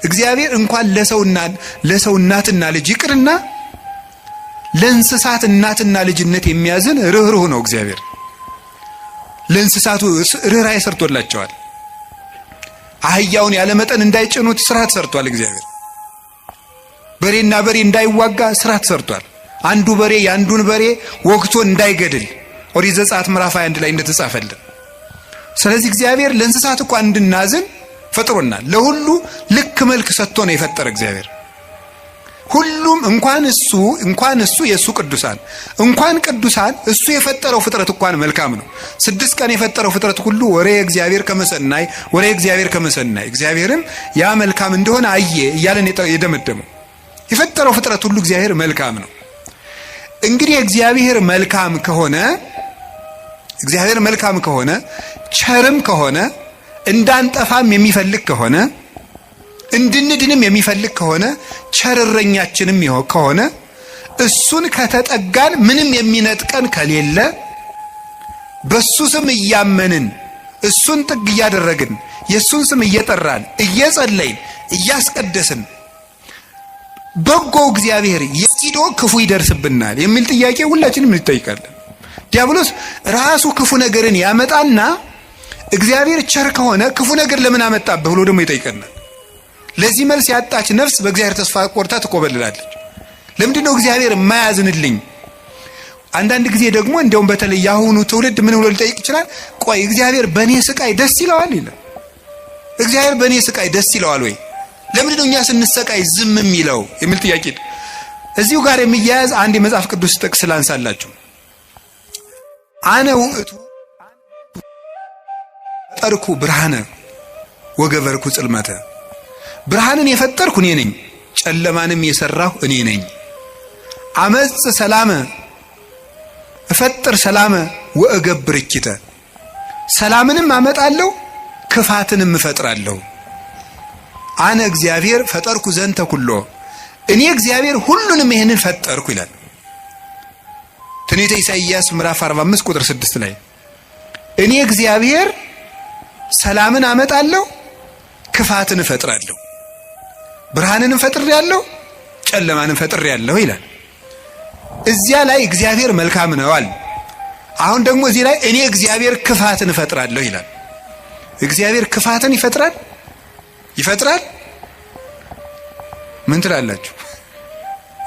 እግዚአብሔር እንኳን ለሰው እናትና ልጅ ይቅርና ለእንስሳት እናትና ልጅነት የሚያዝን ርህሩህ ነው እግዚአብሔር። ለእንስሳቱ ርህራሄ ሰርቶላቸዋል። አህያውን ያለ መጠን እንዳይጭኑት ስርዓት ሰርቷል እግዚአብሔር። በሬና በሬ እንዳይዋጋ ስርዓት ሰርቷል። አንዱ በሬ ያንዱን በሬ ወግቶ እንዳይገድል ኦሪት ዘጸአት ምዕራፍ 21 ላይ እንደተጻፈልን። ስለዚህ እግዚአብሔር ለእንስሳት እንኳን እንድናዝን ፈጥሮናል። ለሁሉ ልክ መልክ ሰጥቶ ነው የፈጠረ እግዚአብሔር። ሁሉም እንኳን እሱ የሱ ቅዱሳን ቅዱሳን እሱ የፈጠረው ፍጥረት እንኳን መልካም ነው። 6 ቀን የፈጠረው ፍጥረት ሁሉ ወሬ እግዚአብሔር ከመሰናይ እግዚአብሔርም ያ መልካም እንደሆነ አየ እያለን የደመደመው የፈጠረው ፍጥረት ሁሉ እግዚአብሔር መልካም ነው። እንግዲህ እግዚአብሔር መልካም ከሆነ ቸርም ከሆነ እንዳንጠፋም የሚፈልግ ከሆነ እንድንድንም የሚፈልግ ከሆነ ቸርረኛችንም ከሆነ እሱን ከተጠጋን ምንም የሚነጥቀን ከሌለ በሱ ስም እያመንን እሱን ጥግ እያደረግን የሱን ስም እየጠራን እየጸለይን እያስቀደስን በጎው እግዚአብሔር የኪዶ ክፉ ይደርስብናል የሚል ጥያቄ ሁላችንም እንጠይቃለን። ዲያብሎስ ራሱ ክፉ ነገርን ያመጣና እግዚአብሔር ቸር ከሆነ ክፉ ነገር ለምን አመጣብህ ብሎ ደግሞ ይጠይቀናል። ለዚህ መልስ ያጣች ነፍስ በእግዚአብሔር ተስፋ ቆርጣ ትቆበልላለች። ለምንድነው እግዚአብሔር የማያዝንልኝ? አንዳንድ ጊዜ ደግሞ እንደውም በተለይ ያሁኑ ትውልድ ምን ብሎ ሊጠይቅ ይችላል? ቆይ እግዚአብሔር በእኔ ስቃይ ደስ ይለዋል ይላል። እግዚአብሔር በእኔ ስቃይ ደስ ይለዋል ወይ? ለምንድነው እኛ ስንሰቃይ ዝም የሚለው የሚል ጥያቄ። እዚሁ ጋር የሚያያዝ አንድ የመጽሐፍ ቅዱስ ጥቅስ ላንሳላችሁ። አነ ውእቱ ፈጠርኩ ብርሃነ ወገበርኩ ጽልመተ። ብርሃንን የፈጠርኩ እኔ ነኝ፣ ጨለማንም የሰራሁ እኔ ነኝ። አመጽ ሰላመ እፈጥር ሰላመ ወእገብር እኪተ። ሰላምንም አመጣለሁ ክፋትንም እፈጥራለሁ። አነ እግዚአብሔር ፈጠርኩ ዘንተ ኩሎ። እኔ እግዚአብሔር ሁሉንም ይሄንን ፈጠርኩ ይላል ትንቢተ ኢሳይያስ ምዕራፍ 45 ቁጥር 6 ላይ። እኔ እግዚአብሔር ሰላምን አመጣለሁ ክፋትን እፈጥራለሁ፣ ብርሃንንም ፈጥሬያለሁ ጨለማንም ፈጥሬያለሁ ይላል። እዚያ ላይ እግዚአብሔር መልካም ነው አለ። አሁን ደግሞ እዚህ ላይ እኔ እግዚአብሔር ክፋትን እፈጥራለሁ ይላል። እግዚአብሔር ክፋትን ይፈጥራል? ምን ትላላችሁ?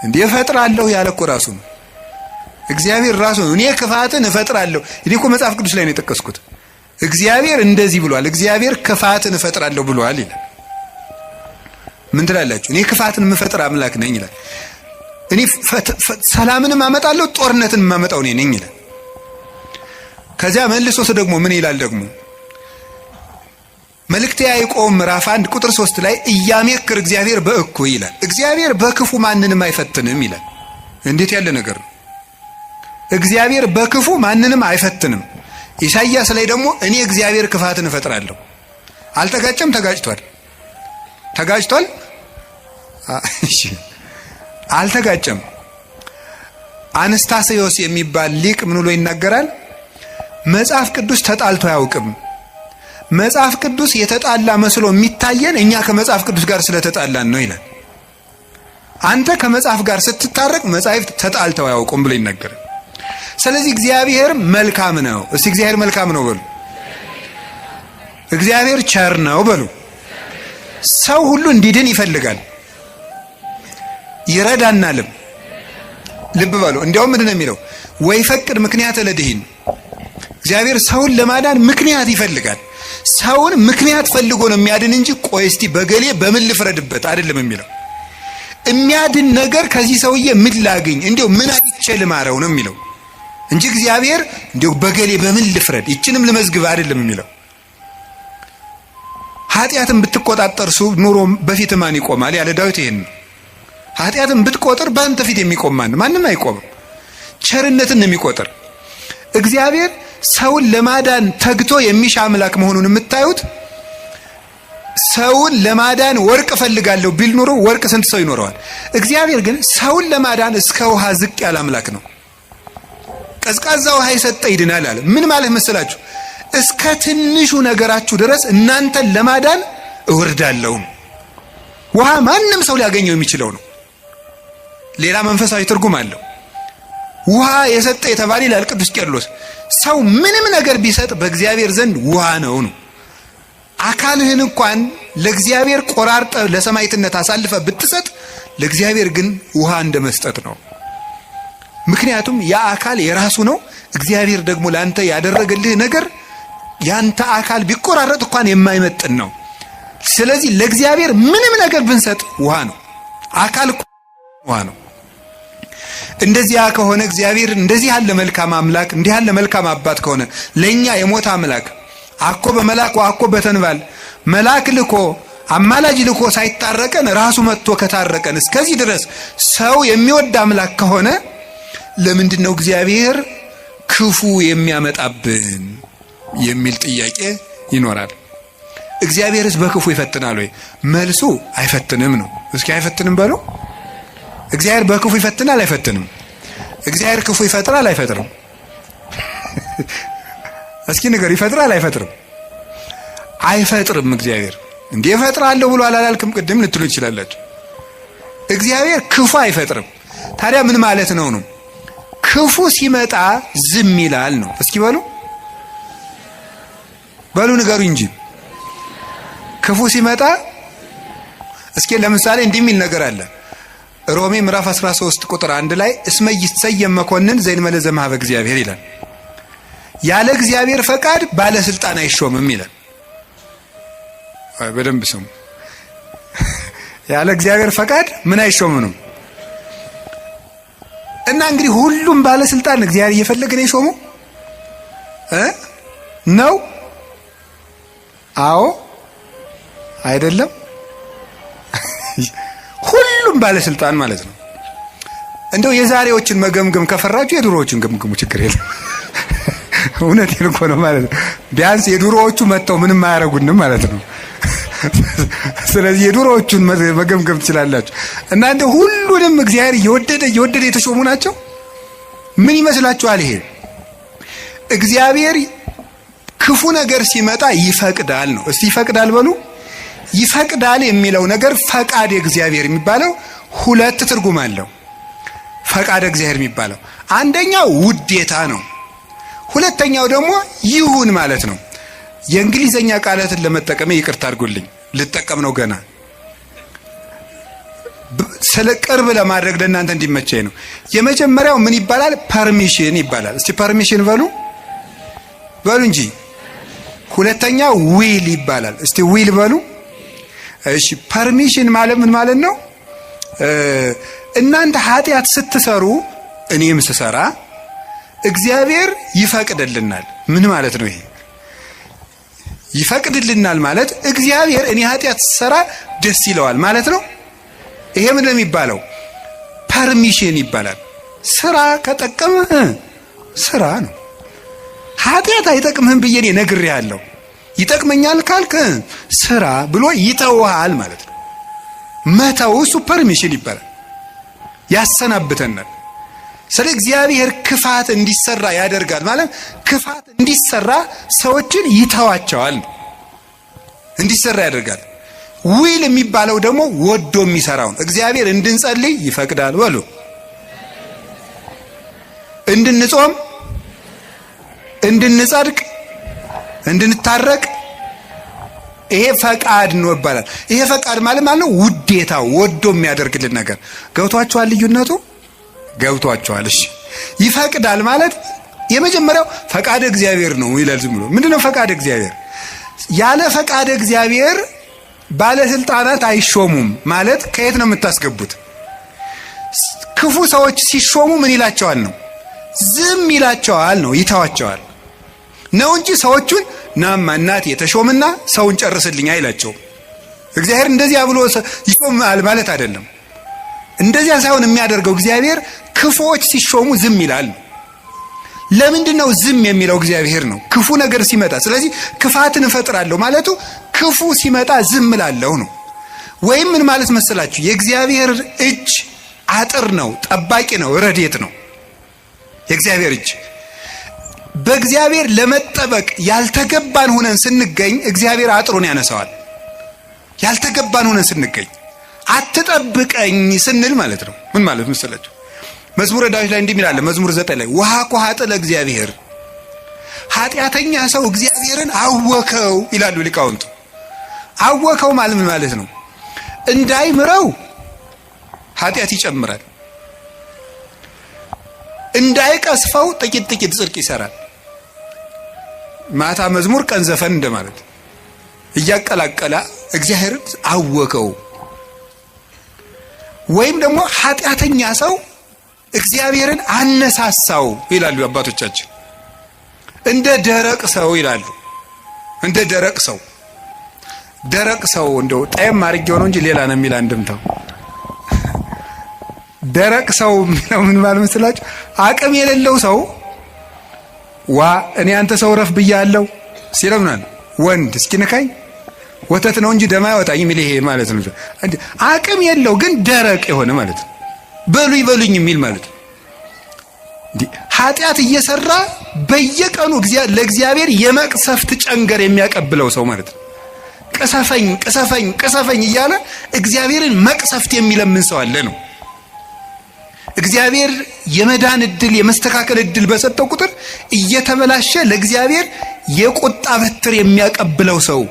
እንዴ እፈጥራለሁ ያለ እኮ ራሱ ነው እግዚአብሔር ራሱ ነው። እኔ ክፋትን እፈጥራለሁ። እኔ እኮ መጽሐፍ ቅዱስ ላይ ነው የጠቀስኩት። እግዚአብሔር እንደዚህ ብሏል፣ እግዚአብሔር ክፋትን እፈጥራለሁ ብሏል ይላል። ምን ትላላችሁ? እኔ ክፋትን የምፈጥር አምላክ ነኝ ይላል። እኔ ሰላምንም አመጣለሁ ጦርነትን የማመጣው እኔ ነኝ ይላል። ከዚያ መልሶስ ደግሞ ምን ይላል? ደግሞ መልእክተ ያዕቆብ ምዕራፍ 1 ቁጥር 3 ላይ እያሜክር እግዚአብሔር በእኩይ ይላል። እግዚአብሔር በክፉ ማንንም አይፈትንም ይላል። እንዴት ያለ ነገር ነው! እግዚአብሔር በክፉ ማንንም አይፈትንም። ኢሳይያስ ላይ ደግሞ እኔ እግዚአብሔር ክፋትን እፈጥራለሁ። አልተጋጨም? ተጋጭቷል? እሺ አልተጋጨም። አነስታሲዮስ የሚባል ሊቅ ምን ብሎ ይናገራል? መጽሐፍ ቅዱስ ተጣልቶ አያውቅም። መጽሐፍ ቅዱስ የተጣላ መስሎ የሚታየን እኛ ከመጽሐፍ ቅዱስ ጋር ስለተጣላን ነው ይላል። አንተ ከመጽሐፍ ጋር ስትታረቅ መጽሐፍ ተጣልተው አያውቁም ብሎ ይናገራል። ስለዚህ እግዚአብሔር መልካም ነው። እስቲ እግዚአብሔር መልካም ነው በሉ። እግዚአብሔር ቸር ነው በሉ። ሰው ሁሉ እንዲድን ይፈልጋል፣ ይረዳናልም። ልብ በሉ። እንዲያውም ምንድን ነው የሚለው? ወይ ፈቅድ ምክንያት ለድህን። እግዚአብሔር ሰውን ለማዳን ምክንያት ይፈልጋል። ሰውን ምክንያት ፈልጎ ነው የሚያድን እንጂ ቆይ እስቲ በገሌ በምን ልፍረድበት አይደለም የሚለው። የሚያድን ነገር ከዚህ ሰውዬ ምን ላገኝ፣ እንዴው ምን አይቼ ልማረው ነው የሚለው እንጂ እግዚአብሔር እንዴው በገሌ በምን ልፍረድ ይችንም ልመዝግብ አይደለም የሚለው። ኃጢአትን ብትቆጣጠር ኑሮ በፊት ማን ይቆማል ያለ ዳዊት ይሄን ነው። ኃጢአትን ብትቆጥር በአንተ ፊት የሚቆም ማንም አይቆምም። ቸርነትን ነው የሚቆጥር። እግዚአብሔር ሰውን ለማዳን ተግቶ የሚሻ አምላክ መሆኑን የምታዩት ሰውን ለማዳን ወርቅ ፈልጋለሁ ቢል ኑሮ ወርቅ ስንት ሰው ይኖረዋል? እግዚአብሔር ግን ሰውን ለማዳን እስከ ውሃ ዝቅ ያለ አምላክ ነው። ቀዝቃዛ ውሃ የሰጠ ይድናል አለ። ምን ማለት መሰላችሁ? እስከ ትንሹ ነገራችሁ ድረስ እናንተን ለማዳን እወርዳለሁ። ውሃ ማንም ሰው ሊያገኘው የሚችለው ነው። ሌላ መንፈሳዊ ትርጉም አለው። ውሃ የሰጠ የተባለ ይላል ቅዱስ ቄርሎስ፣ ሰው ምንም ነገር ቢሰጥ በእግዚአብሔር ዘንድ ውሃ ነው። አካልህን እንኳን ለእግዚአብሔር ቆራርጠ ለሰማዕትነት አሳልፈ ብትሰጥ ለእግዚአብሔር ግን ውሃ እንደመስጠት ነው። ምክንያቱም ያ አካል የራሱ ነው። እግዚአብሔር ደግሞ ላንተ ያደረገልህ ነገር ያንተ አካል ቢቆራረጥ እንኳን የማይመጥን ነው። ስለዚህ ለእግዚአብሔር ምንም ነገር ብንሰጥ ውሃ ነው። አካል ውሃ ነው። እንደዚያ ከሆነ እግዚአብሔር እንደዚህ ያለ መልካም አምላክ እንዲህ ያለ መልካም አባት ከሆነ ለኛ የሞት አምላክ አኮ በመላክ ወአኮ በተንባል መላክ ልኮ አማላጅ ልኮ ሳይታረቀን ራሱ መጥቶ ከታረቀን እስከዚህ ድረስ ሰው የሚወድ አምላክ ከሆነ ለምንድነው እግዚአብሔር ክፉ የሚያመጣብን የሚል ጥያቄ ይኖራል። እግዚአብሔርስ በክፉ ይፈትናል ወይ? መልሱ አይፈትንም ነው። እስኪ አይፈትንም በሉ። እግዚአብሔር በክፉ ይፈትናል አይፈትንም? እግዚአብሔር ክፉ ይፈጥራል አይፈጥርም? እስኪ ነገር ይፈጥራል አይፈጥርም? አይፈጥርም። እግዚአብሔር እንዴ ይፈጥራል ብሎ አላልክም ቅድም ልትሉ ይችላላችሁ። እግዚአብሔር ክፉ አይፈጥርም። ታዲያ ምን ማለት ነው? ክፉ ሲመጣ ዝም ይላል ነው። እስኪ በሉ ንገሩ እንጂ ክፉ ሲመጣ እስኪ ለምሳሌ እንዲህ የሚል ነገር አለ። ሮሜ ምዕራፍ 13 ቁጥር 1 ላይ እስመ ይሰየም መኮንን ዘእንበለ ዘእምኀበ እግዚአብሔር ይላል። ያለ እግዚአብሔር ፈቃድ ባለስልጣን አይሾምም ይላል። በደንብ ስሙ። ያለ እግዚአብሔር ፈቃድ ምን አይሾምም? እና እንግዲህ ሁሉም ባለስልጣን እግዚአብሔር እየፈለገ ነው የሾመው ነው? አዎ አይደለም? ሁሉም ባለስልጣን ማለት ነው። እንደው የዛሬዎችን መገምገም ከፈራችሁ የድሮዎችን ገምግሙ፣ ችግር የለም። እውነቴን እኮ ነው ማለት ነው። ቢያንስ የድሮዎቹ መጥተው ምንም አያረጉንም ማለት ነው። ስለዚህ የድሮዎቹን መገምገም ትችላላችሁ። እና እንደ ሁሉንም እግዚአብሔር እየወደደ የተሾሙ ናቸው። ምን ይመስላችኋል? ይሄ እግዚአብሔር ክፉ ነገር ሲመጣ ይፈቅዳል ነው። እስቲ ይፈቅዳል በሉ። ይፈቅዳል የሚለው ነገር ፈቃድ እግዚአብሔር የሚባለው ሁለት ትርጉም አለው። ፈቃድ እግዚአብሔር የሚባለው አንደኛው ውዴታ ነው። ሁለተኛው ደግሞ ይሁን ማለት ነው። የእንግሊዘኛ ቃላትን ለመጠቀም ይቅርታ አድርጉልኝ፣ ልጠቀም ነው ገና ስለ ቅርብ ለማድረግ ለእናንተ እንዲመቸኝ ነው። የመጀመሪያው ምን ይባላል? ፐርሚሽን ይባላል። እስቲ ፐርሚሽን በሉ እንጂ። ሁለተኛው ዊል ይባላል። እስቲ ዊል በሉ። እሺ ፐርሚሽን ማለት ምን ማለት ነው? እናንተ ኃጢአት ስትሰሩ እኔም ስሰራ እግዚአብሔር ይፈቅድልናል። ምን ማለት ነው ይሄ? ይፈቅድልናል ማለት እግዚአብሔር እኔ ኃጢአት ስሰራ ደስ ይለዋል ማለት ነው። ይሄ ምን ነው የሚባለው? ፐርሚሽን ይባላል። ስራ ከጠቀመህ ስራ ነው። ኃጢአት አይጠቅምህም ብዬ እኔ ነግሬሃለሁ፣ ይጠቅመኛል ካልክ ስራ ብሎ ይተውሃል ማለት ነው። መተው እሱ ፐርሚሽን ይባላል። ያሰናብተናል። ስለ እግዚአብሔር ክፋት እንዲሰራ ያደርጋል ማለት ክፋት እንዲሰራ ሰዎችን ይተዋቸዋል፣ እንዲሰራ ያደርጋል። ዊል የሚባለው ደግሞ ወዶ የሚሰራው እግዚአብሔር እንድንጸልይ ይፈቅዳል በሉ፣ እንድንጾም፣ እንድንጸድቅ፣ እንድንታረቅ ይሄ ፈቃድ ነው ይባላል። ይሄ ፈቃድ ማለት ነው ውዴታ፣ ወዶ የሚያደርግልን ነገር። ገብቷችኋል? ልዩነቱ ገብቷችኋል? እሺ ይፈቅዳል ማለት የመጀመሪያው ፈቃድ እግዚአብሔር ነው ይላል። ዝም ብሎ ምንድነው ፈቃድ እግዚአብሔር? ያለ ፈቃድ እግዚአብሔር ባለስልጣናት አይሾሙም ማለት ከየት ነው የምታስገቡት? ክፉ ሰዎች ሲሾሙ ምን ይላቸዋል ነው? ዝም ይላቸዋል ነው፣ ይተዋቸዋል ነው እንጂ ሰዎቹን ናማ እናት የተሾምና ሰውን ጨርስልኝ አይላቸው። እግዚአብሔር እንደዚያ ብሎ ይሾማል ማለት አይደለም። እንደዚያ ሳይሆን የሚያደርገው እግዚአብሔር ክፉዎች ሲሾሙ ዝም ይላል። ለምንድነው ዝም የሚለው? እግዚአብሔር ነው ክፉ ነገር ሲመጣ። ስለዚህ ክፋትን እፈጥራለሁ ማለቱ ክፉ ሲመጣ ዝም እላለሁ ነው። ወይም ምን ማለት መሰላችሁ? የእግዚአብሔር እጅ አጥር ነው፣ ጠባቂ ነው፣ ረድኤት ነው። የእግዚአብሔር እጅ በእግዚአብሔር ለመጠበቅ ያልተገባን ሆነን ስንገኝ እግዚአብሔር አጥሩን ያነሳዋል። ያልተገባን ሆነን ስንገኝ አትጠብቀኝ ስንል ማለት ነው። ምን ማለት መሰላችሁ? መዝሙረ ዳዊት ላይ እንዲህ ይላል። መዝሙር 9 ላይ ወሃኮ ኃጥእ ለእግዚአብሔር፣ ኃጢአተኛ ሰው እግዚአብሔርን አወከው ይላሉ ሊቃውንቱ። አወከው ማለት ምን ማለት ነው? እንዳይምረው ኃጢአት ይጨምራል፣ እንዳይቀስፈው ጥቂት ጥቂት ጽድቅ ይሰራል። ማታ መዝሙር ቀን ዘፈን እንደማለት እያቀላቀለ እግዚአብሔርን አወከው። ወይም ደግሞ ኃጢአተኛ ሰው እግዚአብሔርን አነሳሳው ይላሉ አባቶቻችን። እንደ ደረቅ ሰው ይላሉ። እንደ ደረቅ ሰው እንደው ጣይም አድርጌው ነው እንጂ ሌላ ነው የሚል አንድምታው። ደረቅ ሰው የሚለው ምን ማለት መስላችሁ? አቅም የሌለው ሰው እኔ አንተ ሰው ረፍ ብያለሁ ሲለምናል ወንድ እስኪ ነካኝ ወተት ነው እንጂ ደም አይወጣኝ የሚል ይሄ ማለት ነው። አቅም የለው ግን ደረቅ የሆነ ማለት ነው። በሉኝ የሚል ማለት ነው። ኃጢአት እየሰራ በየቀኑ ለእግዚአብሔር የመቅሰፍት ጨንገር የሚያቀብለው ሰው ማለት ነው። ቅሰፈኝ እያለ እግዚአብሔርን መቅሰፍት የሚለምን ሰው አለ ነው። እግዚአብሔር የመዳን እድል የመስተካከል እድል በሰጠው ቁጥር እየተበላሸ ለእግዚአብሔር የቁጣ በትር የሚያቀብለው ሰው፣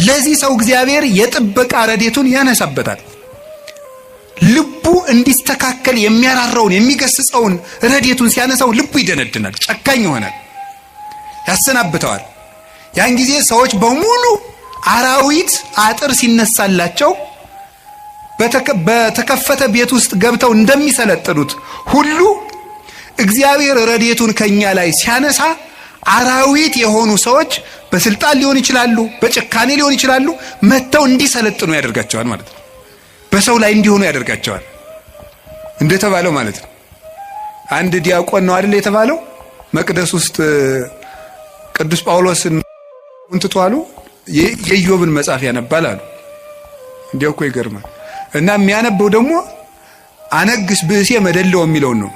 ለዚህ ሰው እግዚአብሔር የጥበቃ ረድኤቱን ያነሳበታል። ልቡ እንዲስተካከል የሚያራራውን የሚገስጸውን ረድኤቱን ሲያነሳው ልቡ ይደነድናል፣ ጨካኝ ይሆናል፣ ያሰናብተዋል። ያን ጊዜ ሰዎች በሙሉ አራዊት አጥር ሲነሳላቸው በተከፈተ ቤት ውስጥ ገብተው እንደሚሰለጥኑት ሁሉ እግዚአብሔር ረድኤቱን ከኛ ላይ ሲያነሳ አራዊት የሆኑ ሰዎች በስልጣን ሊሆን ይችላሉ፣ በጭካኔ ሊሆን ይችላሉ፣ መተው እንዲሰለጥኑ ያደርጋቸዋል ማለት ነው። በሰው ላይ እንዲሆኑ ያደርጋቸዋል እንደተባለው ማለት ነው። አንድ ዲያቆን ነው አይደል የተባለው መቅደስ ውስጥ ቅዱስ ጳውሎስን እንትቷሉ የኢዮብን መጽሐፍ ያነባል አሉ። እንዲያው እኮ ይገርማል። እና የሚያነበው ደግሞ አነግስ ብእሴ መደለው የሚለውን ነው።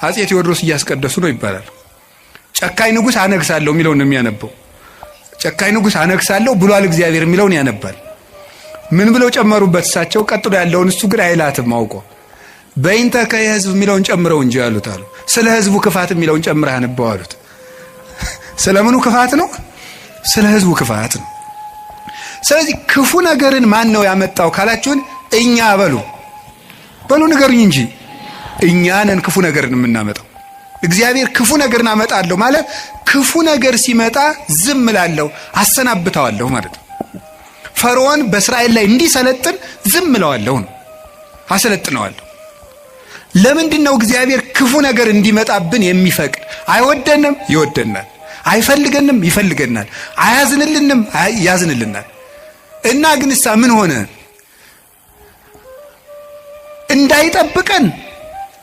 አፄ ቴዎድሮስ እያስቀደሱ ነው ይባላል። ጨካኝ ንጉስ አነግሳለሁ የሚለውን ነው የሚያነበው። ጨካኝ ንጉስ አነግሳለሁ ብሏል እግዚአብሔር የሚለውን ያነባል። ምን ብለው ጨመሩበት እሳቸው? ቀጥሎ ያለውን እሱ ግን አይላትም አውቆ በእንተ ከህዝብ የሚለውን ጨምረው እንጂ ያሉት አሉ። ስለ ህዝቡ ክፋት የሚለውን ጨምረህ አንበው አሉት። ስለምኑ ክፋት ነው? ስለ ህዝቡ ክፋት ነው። ስለዚህ ክፉ ነገርን ማን ነው ያመጣው ካላችሁን እኛ በሉ ንገሩኝ እንጂ እኛ ነን ክፉ ነገርን የምናመጣው። እግዚአብሔር ክፉ ነገርን አመጣለሁ ማለት ክፉ ነገር ሲመጣ ዝም እላለሁ አሰናብተዋለሁ ማለት ነው። ፈርዖን በእስራኤል ላይ እንዲሰለጥን ዝም እለዋለሁ ነው፣ አሰለጥነዋለሁ። ለምንድን ነው እግዚአብሔር ክፉ ነገር እንዲመጣብን የሚፈቅድ? አይወደንም፣ ይወደናል። አይፈልገንም፣ ይፈልገናል። አያዝንልንም፣ ያዝንልናል። እና ግንሳ ምን ሆነ?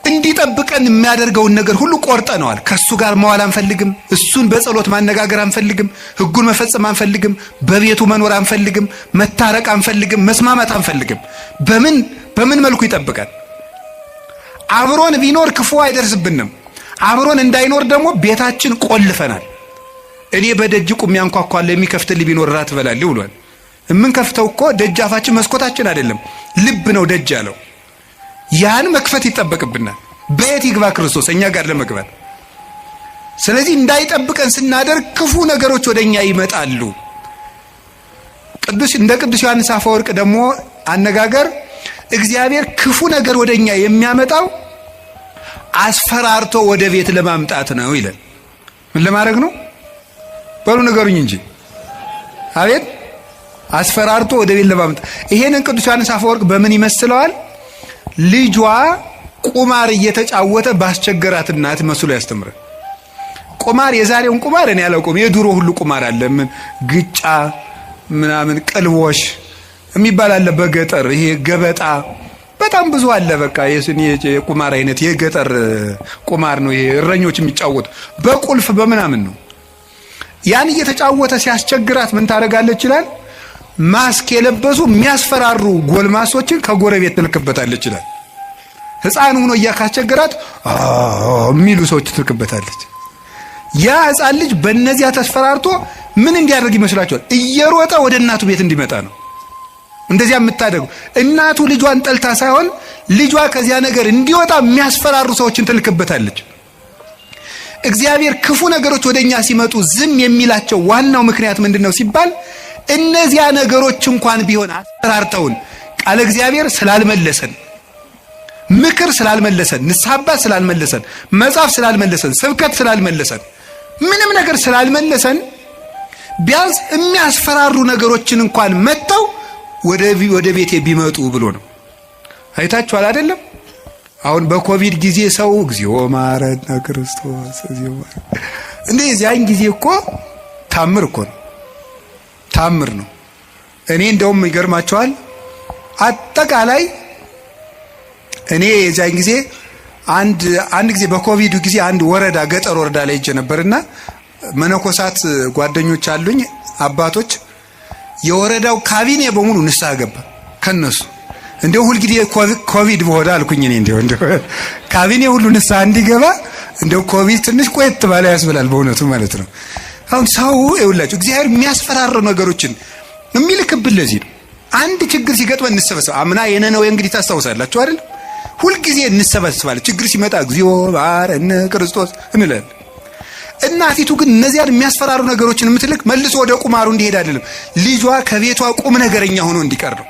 እንዲጠብቀን የሚያደርገውን ነገር ሁሉ ቆርጠነዋል። ከሱ ጋር መዋል አንፈልግም። እሱን በጸሎት ማነጋገር አንፈልግም። ሕጉን መፈጸም አንፈልግም። በቤቱ መኖር አንፈልግም። መታረቅ አንፈልግም። መስማማት አንፈልግም። በምን መልኩ ይጠብቃል? አብሮን ቢኖር ክፉ አይደርስብንም። አብሮን እንዳይኖር ደግሞ ቤታችን ቆልፈናል። እኔ በደጅ ቁሜ አንኳኳለሁ የሚከፍትልኝ ቢኖር ራት እበላለሁ ብሏል። የምንከፍተው እኮ ደጃፋችን መስኮታችን አይደለም፣ ልብ ነው ደጅ ያለው። ያን መክፈት ይጠበቅብናል። በየት ይግባ ክርስቶስ እኛ ጋር ለመግባት? ስለዚህ እንዳይጠብቀን ስናደርግ ክፉ ነገሮች ወደኛ ይመጣሉ። እንደ ቅዱስ ዮሐንስ አፈወርቅ ደግሞ አነጋገር እግዚአብሔር ክፉ ነገር ወደኛ የሚያመጣው አስፈራርቶ ወደ ቤት ለማምጣት ነው ይላል። ምን ለማድረግ ነው? በሉ ንገሩኝ እንጂ። አቤት አስፈራርቶ ወደ ቤት ለማምጣት። ይሄንን ቅዱስ ዮሐንስ አፈወርቅ በምን ይመስለዋል? ልጇ ቁማር እየተጫወተ ባስቸገራት እናት መስሎ ያስተምራል። ቁማር የዛሬውን ቁማር እኔ አላውቅም። የድሮ ሁሉ ቁማር አለ። ምን ግጫ ምናምን ቅልቦሽ የሚባል አለ በገጠር። ይሄ ገበጣ በጣም ብዙ አለ። በቃ የቁማር አይነት የገጠር ቁማር ነው። ይሄ እረኞች የሚጫወቱ በቁልፍ በምናምን ነው። ያን እየተጫወተ ሲያስቸግራት ምን ታደርጋለች ይላል? ማስክ የለበሱ የሚያስፈራሩ ጎልማሶችን ከጎረቤት ትልክበታለች ይላል። ሕፃን ሆኖ እያካስቸገራት የሚሉ ሰዎች ትልክበታለች። ያ ሕፃን ልጅ በእነዚያ ተስፈራርቶ ምን እንዲያደርግ ይመስላችኋል? እየሮጠ ወደ እናቱ ቤት እንዲመጣ ነው። እንደዚያ የምታደርገው እናቱ ልጇን ጠልታ ሳይሆን ልጇ ከዚያ ነገር እንዲወጣ የሚያስፈራሩ ሰዎችን ትልክበታለች። እግዚአብሔር ክፉ ነገሮች ወደኛ ሲመጡ ዝም የሚላቸው ዋናው ምክንያት ምንድነው ሲባል እነዚያ ነገሮች እንኳን ቢሆን አስፈራርተውን ቃል እግዚአብሔር ስላልመለሰን፣ ምክር ስላልመለሰን፣ ንስሐ አባት ስላልመለሰን፣ መጽሐፍ ስላልመለሰን፣ ስብከት ስላልመለሰን፣ ምንም ነገር ስላልመለሰን ቢያንስ የሚያስፈራሩ ነገሮችን እንኳን መተው ወደ ቤቴ ቢመጡ ብሎ ነው። አይታችኋል አይደለም? አሁን በኮቪድ ጊዜ ሰው እግዚኦ ማረነ ክርስቶስ እንደዚያን ጊዜ እኮ ታምር እኮ ነው፣ ታምር ነው። እኔ እንደውም ይገርማቸዋል አጠቃላይ እኔ የዛን ጊዜ አንድ ጊዜ በኮቪድ ጊዜ አንድ ወረዳ ገጠር ወረዳ ላይ ሄጄ ነበርና መነኮሳት ጓደኞች አሉኝ አባቶች፣ የወረዳው ካቢኔ በሙሉ ንስሐ ገባ ከነሱ። እንደው ሁሉ ጊዜ ኮቪድ በሆነ አልኩኝ እኔ እንደው ካቢኔ ሁሉ ንስሐ እንዲገባ እንደው ኮቪድ ትንሽ ቆየት ባለ ያስብላል በእውነቱ ማለት ነው። አሁን ሰው ይውላችሁ እግዚአብሔር የሚያስፈራሩ ነገሮችን የሚልክብን ለዚህ ነው። አንድ ችግር ሲገጥመን እንሰበሰብ። አምና የነነዌ እንግዲህ ታስታውሳላችሁ አይደል? ሁሉ ጊዜ እንሰበሰባለን። ችግር ሲመጣ እግዚኦ ማረነ ክርስቶስ እንላለን። እናቲቱ ግን እነዚያን የሚያስፈራሩ ነገሮችን የምትልክ መልሶ ወደ ቁማሩ እንዲሄድ አይደለም፣ ልጇ ከቤቷ ቁም ነገረኛ ሆኖ እንዲቀር ነው።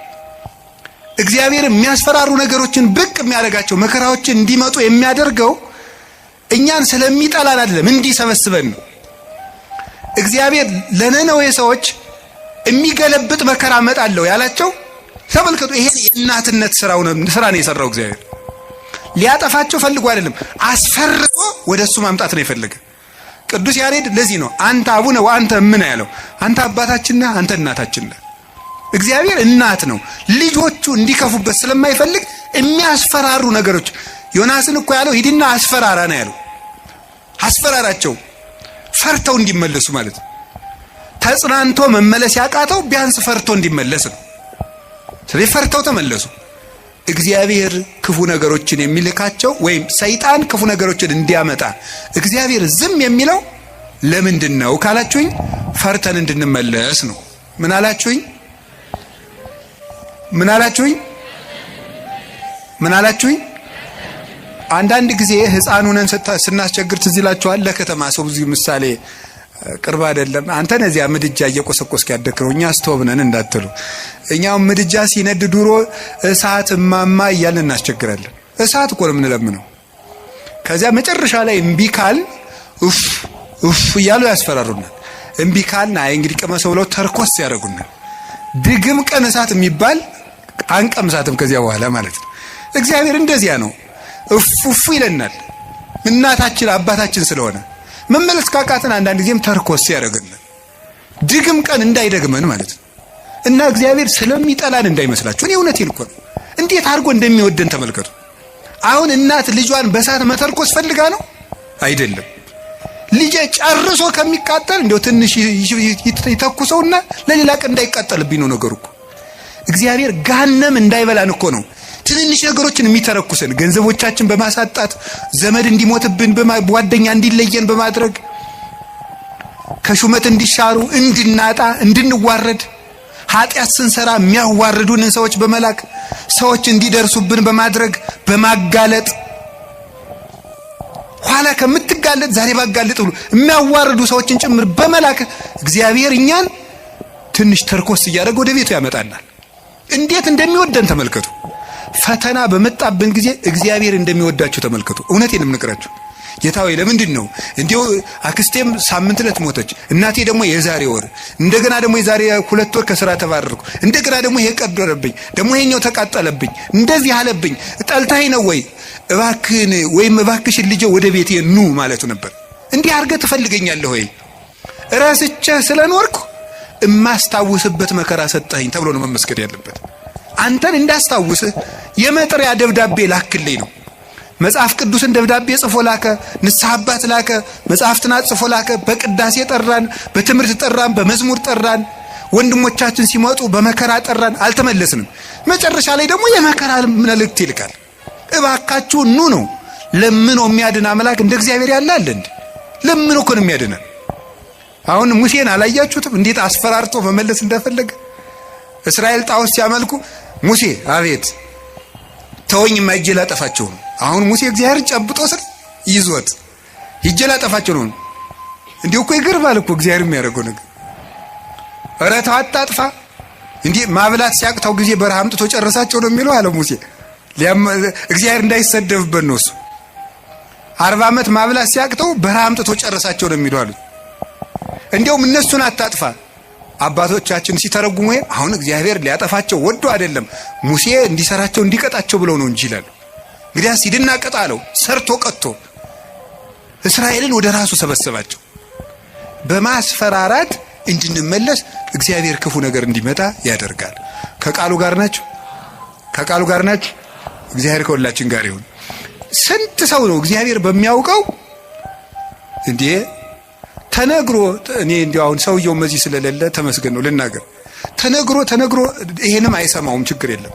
እግዚአብሔር የሚያስፈራሩ ነገሮችን ብቅ የሚያደርጋቸው መከራዎችን እንዲመጡ የሚያደርገው እኛን ስለሚጠላን አይደለም፣ እንዲሰበስበን ነው። እግዚአብሔር ለነነዌ ሰዎች የሚገለብጥ መከራ መጣለው ያላቸው ተመልከቱ። ይሄን የእናትነት ስራ ነው የሰራው እግዚአብሔር። ሊያጠፋቸው ፈልጎ አይደለም፣ አስፈርቶ ወደሱ ማምጣት ነው የፈለገ። ቅዱስ ያሬድ ለዚህ ነው አንተ አቡነ ወአንተ እምነ ያለው። አንተ አባታችን ነህ፣ አንተ እናታችን ነህ። እግዚአብሔር እናት ነው። ልጆቹ እንዲከፉበት ስለማይፈልግ የሚያስፈራሩ ነገሮች ዮናስን እኮ ያለው ሂድና አስፈራራ ነው ያለው። አስፈራራቸው ፈርተው እንዲመለሱ ማለት ነው። ተጽናንቶ መመለስ ያቃተው ቢያንስ ፈርቶ እንዲመለስ ነው። ስለዚህ ፈርተው ተመለሱ። እግዚአብሔር ክፉ ነገሮችን የሚልካቸው ወይም ሰይጣን ክፉ ነገሮችን እንዲያመጣ እግዚአብሔር ዝም የሚለው ለምንድን ነው ካላችሁኝ፣ ፈርተን እንድንመለስ ነው። ምን አላችሁኝ? ምን አላችሁኝ? ምን አላችሁኝ? አንዳንድ ጊዜ ሕፃን ሆነን ስናስቸግር ትዝ ይላችኋል። ለከተማ ሰው ብዙ ምሳሌ ቅርብ አይደለም። አንተ ነዚያ ምድጃ እየቆሰቆስክ ያደክረው እኛ ስቶቭ ነን እንዳትሉ። እኛው ምድጃ ሲነድ ድሮ እሳት ማማ እያልን እናስቸግራለን። እሳት እኮ ነው የምንለምነው። ከዚያ መጨረሻ ላይ እምቢ ካል ኡፍ እያሉ ያስፈራሩናል። እምቢ ካልን አይ እንግዲህ ቀመሰው ብለው ተርኮስ ያደርጉናል። ድግም ቀን እሳት የሚባል አንቀምሳትም ከዚያ በኋላ ማለት ነው። እግዚአብሔር እንደዚያ ነው። ኡፍ ይለናል። እናታችን አባታችን ስለሆነ መመለስ ካቃተን አንዳንድ ጊዜም ተርኮስ ያደርገናል። ድግም ቀን እንዳይደግመን ማለት ነው። እና እግዚአብሔር ስለሚጠላን እንዳይመስላችሁ። እኔ እውነቴን እኮ ነው። እንዴት አድርጎ እንደሚወደን ተመልከቱ። አሁን እናት ልጇን በእሳት መተርኮስ ፈልጋ ነው አይደለም። ልጄ ጨርሶ ከሚቃጠል እንደው ትንሽ ይተኩሰውና ለሌላ ቀን እንዳይቃጠልብኝ ነው ነገሩ እኮ። እግዚአብሔር ገሃነም እንዳይበላን እኮ ነው ትንንሽ ነገሮችን የሚተረኩሰን። ገንዘቦቻችን በማሳጣት ዘመድ እንዲሞትብን፣ ጓደኛ እንዲለየን በማድረግ ከሹመት እንዲሻሩ፣ እንድናጣ፣ እንድንዋረድ፣ ኃጢአት ስንሰራ የሚያዋርዱንን ሰዎች በመላክ ሰዎች እንዲደርሱብን በማድረግ በማጋለጥ ኋላ ከምትጋለጥ ዛሬ ባጋለጥ ብሎ የሚያዋርዱ ሰዎችን ጭምር በመላክ እግዚአብሔር እኛን ትንሽ ተርኮስ እያደረገ ወደ ቤቱ ያመጣናል። እንዴት እንደሚወደን ተመልከቱ። ፈተና በመጣብን ጊዜ እግዚአብሔር እንደሚወዳችሁ ተመልከቱ። እውነቴን የምነግራችሁ ጌታ ሆይ ለምንድን ነው እንዲሁ አክስቴም ሳምንት ዕለት ሞተች፣ እናቴ ደግሞ የዛሬ ወር፣ እንደገና ደግሞ የዛሬ 2 ወር ከስራ ተባረርኩ፣ እንደገና ደግሞ ይሄ ቀደረብኝ፣ ደግሞ ይሄኛው ተቃጠለብኝ፣ እንደዚህ አለብኝ፣ ጠልታይ ነው ወይ እባክህን ወይም እባክሽን ልጄ ወደ ቤቴ ኑ ማለቱ ነበር። እንዲህ አድርገህ ትፈልገኛለህ ወይ? ራስቼ ስለኖርኩ እማስታውስበት መከራ ሰጠኸኝ ተብሎ ነው መመስገን ያለበት። አንተን እንዳስታውስህ የመጥሪያ ደብዳቤ ላክልኝ ነው። መጽሐፍ ቅዱስን ደብዳቤ ጽፎ ላከ፣ ንስሐ አባት ላከ፣ መጽሐፍትን ጽፎ ላከ፣ በቅዳሴ ጠራን፣ በትምህርት ጠራን፣ በመዝሙር ጠራን፣ ወንድሞቻችን ሲመጡ በመከራ ጠራን፣ አልተመለስንም። መጨረሻ ላይ ደግሞ የመከራ መልእክት ይልካል። እባካችሁ ኑ ነው። ለምኖ የሚያድን አምላክ እንደ እግዚአብሔር ያለ አለ እንዴ? ለምኖ እኮ ነው የሚያድነን። አሁን ሙሴን አላያችሁትም? እንዴት አስፈራርቶ መመለስ እንደፈለገ። እስራኤል ጣዖት ሲያመልኩ ሙሴ አቤት ተወኝ ማይጄ ላጠፋቸው ነው። አሁን ሙሴ እግዚአብሔር ጨብጦ ስር ይዞት ሂጄ ላጠፋቸው ነው። እንዲሁ እኮ ይገርማል እኮ እግዚአብሔር የሚያደርገው ነገር። ኧረ ተው አታጥፋ እንዴ ማብላት ሲያቅተው ጊዜ በረሃ አምጥቶ ጨረሳቸው ነው የሚለው አለ ሙሴ። እግዚአብሔር እንዳይሰደብበት ነው እሱ። 40 ዓመት ማብላት ሲያቅተው በረሃ አምጥቶ ጨረሳቸው ነው የሚለው አሉ። እንዲያውም እነሱን አታጥፋ አባቶቻችን ሲተረጉሙ አሁን እግዚአብሔር ሊያጠፋቸው ወዶ አይደለም ሙሴ እንዲሰራቸው እንዲቀጣቸው ብለው ነው እንጂ ይላሉ። እንግዲያስ ሂድና ቀጣ አለው። ሰርቶ ቀጥቶ እስራኤልን ወደ ራሱ ሰበሰባቸው። በማስፈራራት እንድንመለስ እግዚአብሔር ክፉ ነገር እንዲመጣ ያደርጋል። ከቃሉ ጋር ናቸው። ከቃሉ ጋር ናቸው። እግዚአብሔር ከሁላችን ጋር ይሁን። ስንት ሰው ነው እግዚአብሔር በሚያውቀው እንዴ ተነግሮ እኔ እንዲያው አሁን ሰውየው መዚህ ስለሌለ ተመስገን ነው ልናገር። ተነግሮ ይሄንም አይሰማውም ችግር የለም።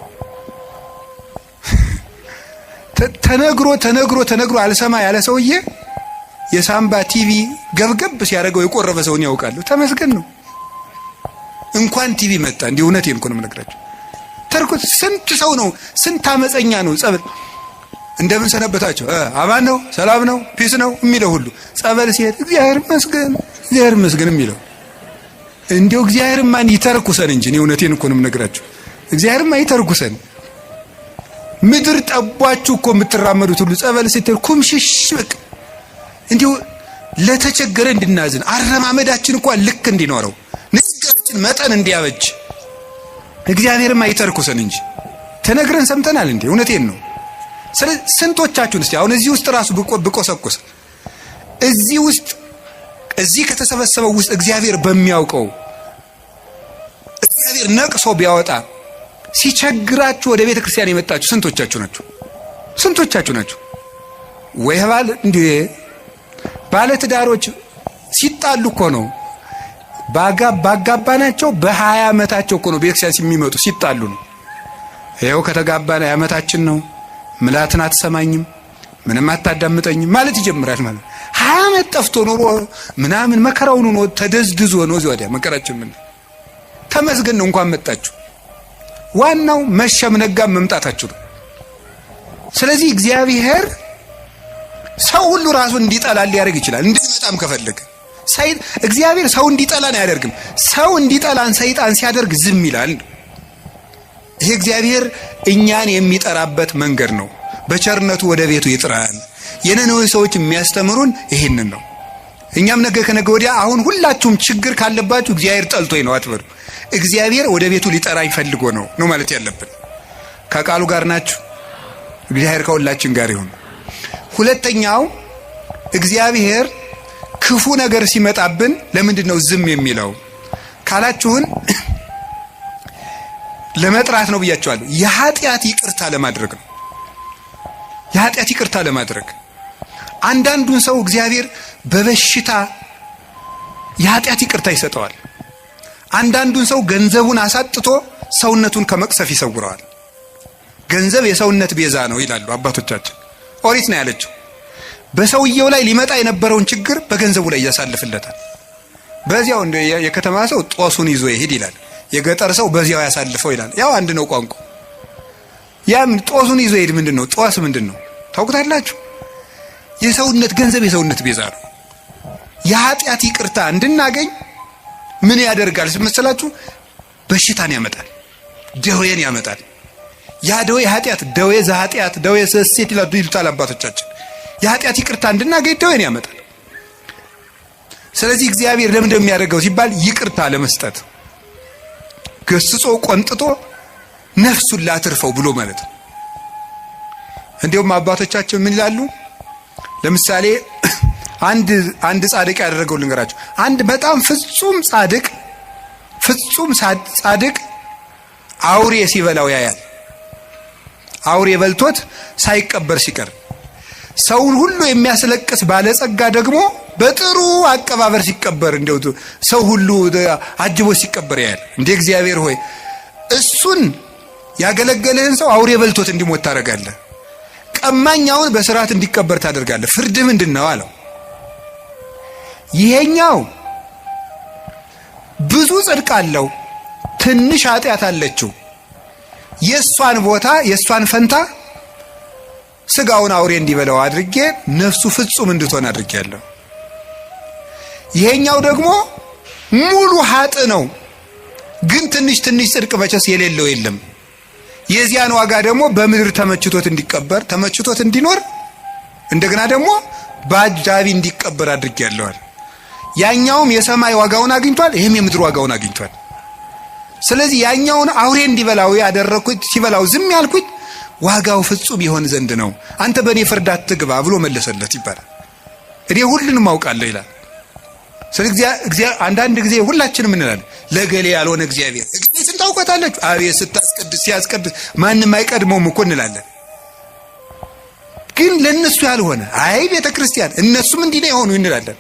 ተነግሮ አልሰማ ያለ ሰውዬ የሳምባ ቲቪ ገብገብ ሲያደርገው የቆረበ ሰውን ያውቃሉ። ተመስገን ነው። እንኳን ቲቪ መጣ እንዲህ እውነቴን እኮ ነው የምነግራችሁ። ተርኩት ስንት ሰው ነው ስንት አመፀኛ ነው ጸበል እንደምን ሰነበታቸው አማን ነው ሰላም ነው ፒስ ነው የሚለው ሁሉ ጸበል ሲሄድ እግዚአብሔር ይመስገን የሚለው እንዲው እግዚአብሔር ማን ይተርኩሰን እንጂ ነው እውነቴን እኮ ነው የምነግራችሁ። እግዚአብሔር ማን ይተርኩሰን። ምድር ጠቧችሁ እኮ የምትራመዱት ሁሉ ጸበል ስትል ኩምሽሽ በቃ እንዲው ለተቸገረ እንድናዝን አረማመዳችን እንኳን ልክ እንዲኖረው ንግግራችን መጠን እንዲያበጅ እግዚአብሔር ማን ይተርኩሰን እንጂ ተነግረን ሰምተናል እንዴ? እውነቴን ነው። ስለዚህ ስንቶቻችሁን እስቲ አሁን እዚህ ውስጥ ራሱ ብቆሰቁስ እዚህ ከተሰበሰበው ውስጥ እግዚአብሔር በሚያውቀው እግዚአብሔር ነቅሶ ቢያወጣ ሲቸግራችሁ ወደ ቤተ ክርስቲያን የመጣችሁ ስንቶቻችሁ ናችሁ? ወይ ባለ ትዳሮች ሲጣሉ እኮ ነው ባጋባናቸው በ20 ዓመታቸው እኮ ነው ቤተክርስቲያን የሚመጡ ሲጣሉ ነው። ይሄው ከተጋባና ዓመታችን ነው ምላትን አትሰማኝም ምንም አታዳምጠኝም ማለት ይጀምራል ማለት 20 ዓመት ጠፍቶ ኖሮ ምናምን መከራውን ነው ተደዝድዞ ነው ወዲያ መከራችን ምን ተመስገን ነው እንኳን መጣችሁ። ዋናው መሸም ነጋም መምጣታችሁ ነው። ስለዚህ እግዚአብሔር ሰው ሁሉ ራሱን እንዲጠላ ሊያደርግ ይችላል። እንድንመጣም ከፈለገ እግዚአብሔር ሰው እንዲጠላን አያደርግም። ሰው እንዲጠላን ሰይጣን ሲያደርግ ዝም ይላል። ይሄ እግዚአብሔር እኛን የሚጠራበት መንገድ ነው። በቸርነቱ ወደ ቤቱ ይጥራል። የነነዌ ሰዎች የሚያስተምሩን ይሄንን ነው። እኛም ነገ ከነገ ወዲያ አሁን ሁላችሁም ችግር ካለባችሁ እግዚአብሔር ጠልቶኝ ነው አትበሉ። እግዚአብሔር ወደ ቤቱ ሊጠራኝ ፈልጎ ነው ማለት ያለብን። ከቃሉ ጋር ናችሁ። እግዚአብሔር ከሁላችን ጋር ይሁን። ሁለተኛው እግዚአብሔር ክፉ ነገር ሲመጣብን ለምንድን ነው ዝም የሚለው ካላችሁን ለመጥራት ነው ብያችኋለሁ። የኃጢአት ይቅርታ ለማድረግ ነው። የኃጢአት ይቅርታ ለማድረግ አንዳንዱን ሰው እግዚአብሔር በበሽታ የኃጢአት ይቅርታ ይሰጠዋል። አንዳንዱን ሰው ገንዘቡን አሳጥቶ ሰውነቱን ከመቅሰፍ ይሰውረዋል። ገንዘብ የሰውነት ቤዛ ነው ይላሉ አባቶቻችን። ኦሪት ነው ያለችው። በሰውየው ላይ ሊመጣ የነበረውን ችግር በገንዘቡ ላይ ያሳልፍለታል። በዚያው እንደ የከተማ ሰው ጦሱን ይዞ ይሄድ ይላል። የገጠር ሰው በዚያው ያሳልፈው ይላል። ያው አንድ ነው ቋንቋ። ያም ጦሱን ይዞ ይሄድ ምንድነው? ጦስ ምንድነው? ታውቁታላችሁ? የሰውነት ገንዘብ የሰውነት ቤዛ ነው። የኃጢአት ይቅርታ እንድናገኝ ምን ያደርጋል መሰላችሁ? በሽታን ያመጣል፣ ደዌን ያመጣል። ያ ደዌ ኃጢአት ደዌ ዘኃጢአት ደዌ ሰሴት ይላሉ አባቶቻችን። የኃጢአት ይቅርታ እንድናገኝ ደዌን ያመጣል። ስለዚህ እግዚአብሔር ለምን እንደሚያደርገው ሲባል ይቅርታ ለመስጠት ገስጾ ቆንጥጦ ነፍሱን ላትርፈው ብሎ ማለት ነው። እንዲሁም አባቶቻችን ምን ይላሉ? ለምሳሌ አንድ ጻድቅ ያደረገው ልንገራችሁ። አንድ በጣም ፍጹም ጻድቅ አውሬ ሲበላው ያያል። አውሬ በልቶት ሳይቀበር ሲቀር፣ ሰውን ሁሉ የሚያስለቅስ ባለጸጋ ደግሞ በጥሩ አቀባበር ሲቀበር እንደው ሰው ሁሉ አጅቦ ሲቀበር ያያል። እንደ እግዚአብሔር ሆይ እሱን ያገለገለህን ሰው አውሬ በልቶት እንዲሞት ታደርጋለህ፣ ቀማኛውን በስርዓት እንዲቀበር ታደርጋለህ። ፍርድ ምንድነው አለው። ይሄኛው ብዙ ጽድቅ አለው፣ ትንሽ ኃጢአት አለችው። የሷን ቦታ የሷን ፈንታ ስጋውን አውሬ እንዲበላው አድርጌ ነፍሱ ፍጹም እንድትሆን አድርጌያለሁ። ይሄኛው ደግሞ ሙሉ ኃጥ ነው፣ ግን ትንሽ ጽድቅ መቼስ የሌለው የለም። የዚያን ዋጋ ደግሞ በምድር ተመችቶት እንዲቀበር ተመችቶት እንዲኖር እንደገና ደግሞ በአጃቢ እንዲቀበር አድርጌያለሁ። ያኛውም የሰማይ ዋጋውን አግኝቷል፣ ይሄም የምድር ዋጋውን አግኝቷል። ስለዚህ ያኛውን አውሬ እንዲበላው ያደረኩት ሲበላው ዝም ያልኩት ዋጋው ፍጹም ይሆን ዘንድ ነው። አንተ በእኔ ፍርድ አትግባ ብሎ መለሰለት ይባላል። እኔ ሁሉንም አውቃለሁ ይላል። ስለዚህ አንዳንድ ጊዜ ሁላችንም እንላለን ለገሌ ያልሆነ እግዚአብሔር ስንታውቀታለች አቤት ስታስቀድስ ሲያስቀድስ ማንም አይቀድመውም እኮ እንላለን። ግን ለነሱ ያልሆነ አይ ቤተክርስቲያን እነሱም እንዲህ ነው የሆኑ እንላለን።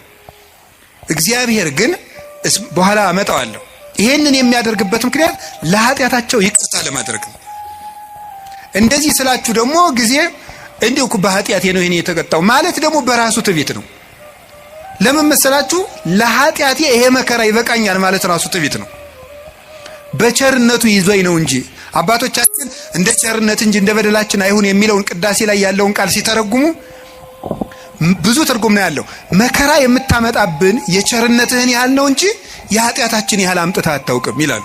እግዚአብሔር ግን በኋላ አመጣዋለሁ። ይሄንን የሚያደርግበት ምክንያት ለኃጢአታቸው ይቅርታ ለማድረግ ነው። እንደዚህ ስላችሁ ደግሞ ጊዜ እንዲሁ በኃጢአቴ ነው ይሄን የተቀጣው ማለት ደግሞ በራሱ ትዕቢት ነው። ለምን መሰላችሁ? ለኃጢአቴ ይሄ መከራ ይበቃኛል ማለት ራሱ ትዕቢት ነው። በቸርነቱ ይዞኝ ነው እንጂ አባቶቻችን እንደ ቸርነት እንጂ እንደ በደላችን አይሁን የሚለውን ቅዳሴ ላይ ያለውን ቃል ሲተረጉሙ ብዙ ትርጉም ነው ያለው። መከራ የምታመጣብን የቸርነትህን ያህል ነው እንጂ የኃጢአታችን ያህል አምጥታ አታውቅም ይላሉ።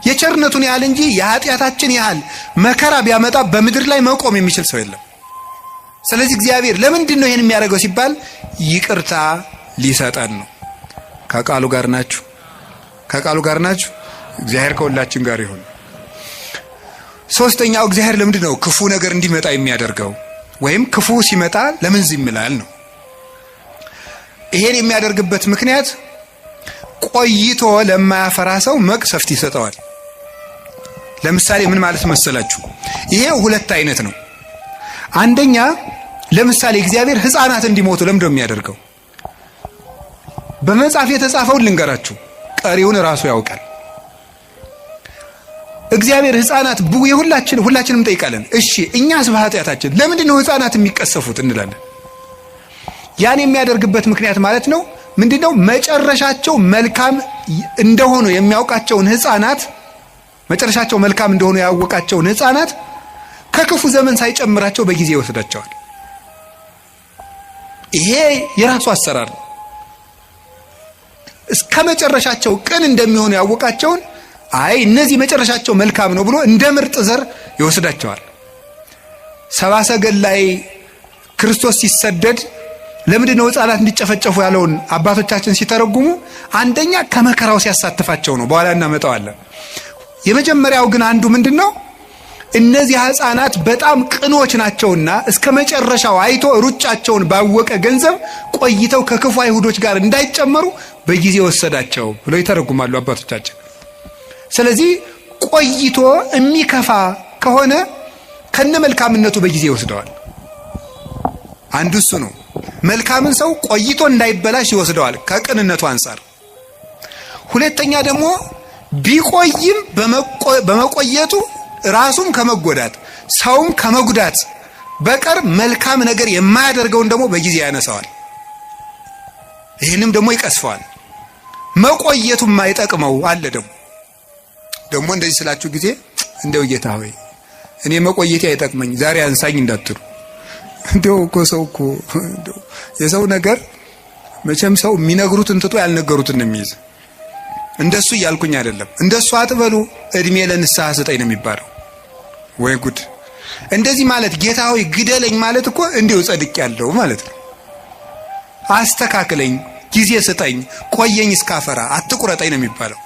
የቸርነቱን ያህል እንጂ የኃጢአታችን ያህል መከራ ቢያመጣ በምድር ላይ መቆም የሚችል ሰው የለም። ስለዚህ እግዚአብሔር ለምንድን ነው ይሄን የሚያደርገው ሲባል ይቅርታ ሊሰጠን ነው። ከቃሉ ጋር ናችሁ? ከቃሉ ጋር ናችሁ? እግዚአብሔር ከሁላችን ጋር ይሁን። ሶስተኛው እግዚአብሔር ለምንድን ነው ክፉ ነገር እንዲመጣ የሚያደርገው ወይም ክፉ ሲመጣ ለምን ዝም ይላል ነው። ይሄን የሚያደርግበት ምክንያት ቆይቶ ለማያፈራ ሰው መቅሰፍት ይሰጠዋል። ለምሳሌ ምን ማለት መሰላችሁ? ይሄ ሁለት አይነት ነው። አንደኛ ለምሳሌ እግዚአብሔር ሕፃናት እንዲሞቱ ለምንድን ነው የሚያደርገው? በመጽሐፍ የተጻፈውን ልንገራችሁ፣ ቀሪውን ራሱ ያውቃል። እግዚአብሔር ሕፃናት ሁላችንም እንጠይቃለን። እሺ እኛስ በኃጢአታችን ለምንድን ነው ሕፃናት የሚቀሰፉት እንላለን። ያን የሚያደርግበት ምክንያት ማለት ነው ምንድነው? መጨረሻቸው መልካም እንደሆነ የሚያውቃቸውን ሕፃናት መጨረሻቸው መልካም እንደሆነ ያወቃቸውን ሕፃናት ከክፉ ዘመን ሳይጨምራቸው በጊዜ ይወስዳቸዋል። ይሄ የራሱ አሰራር ነው። እስከ መጨረሻቸው ቅን እንደሚሆኑ ያወቃቸውን አይ እነዚህ መጨረሻቸው መልካም ነው ብሎ እንደ ምርጥ ዘር ይወስዳቸዋል። ሰብአ ሰገል ላይ ክርስቶስ ሲሰደድ ለምንድን ነው ሕፃናት እንዲጨፈጨፉ ያለውን አባቶቻችን ሲተረጉሙ አንደኛ ከመከራው ሲያሳትፋቸው ነው። በኋላ እናመጣዋለን። የመጀመሪያው ግን አንዱ ምንድነው? እነዚህ ሕፃናት በጣም ቅኖች ናቸውና እስከ መጨረሻው አይቶ ሩጫቸውን ባወቀ ገንዘብ ቆይተው ከክፉ አይሁዶች ጋር እንዳይጨመሩ በጊዜ ወሰዳቸው ብለው ይተረጉማሉ አባቶቻችን። ስለዚህ ቆይቶ የሚከፋ ከሆነ ከነ መልካምነቱ በጊዜ ይወስደዋል። አንዱ እሱ ነው። መልካምን ሰው ቆይቶ እንዳይበላሽ ይወስደዋል ከቅንነቱ አንፃር። ሁለተኛ ደግሞ ቢቆይም በመቆየቱ ራሱም ከመጎዳት ሰውም ከመጉዳት በቀር መልካም ነገር የማያደርገውን ደግሞ በጊዜ ያነሳዋል። ይህንም ደግሞ ይቀስፈዋል። መቆየቱ የማይጠቅመው አለ። ደግሞ እንደዚህ ስላችሁ ጊዜ እንደው ጌታ ሆይ እኔ መቆየቴ አይጠቅመኝ ዛሬ አንሳኝ እንዳትሉ። እንደው እኮ ሰው እኮ የሰው ነገር መቼም ሰው የሚነግሩትን ትቶ ያልነገሩትን ነው የሚይዝ። እንደሱ እያልኩኝ አይደለም። እንደሱ አትበሉ እድሜ ለንስሐ ስጠኝ ነው የሚባለው። ወይ ጉድ! እንደዚህ ማለት ጌታ ሆይ ግደለኝ ማለት እኮ እንዲሁ ጸድቅ ያለው ማለት ነው። አስተካክለኝ፣ ጊዜ ስጠኝ፣ ቆየኝ እስካፈራ አትቁረጠኝ ነው የሚባለው።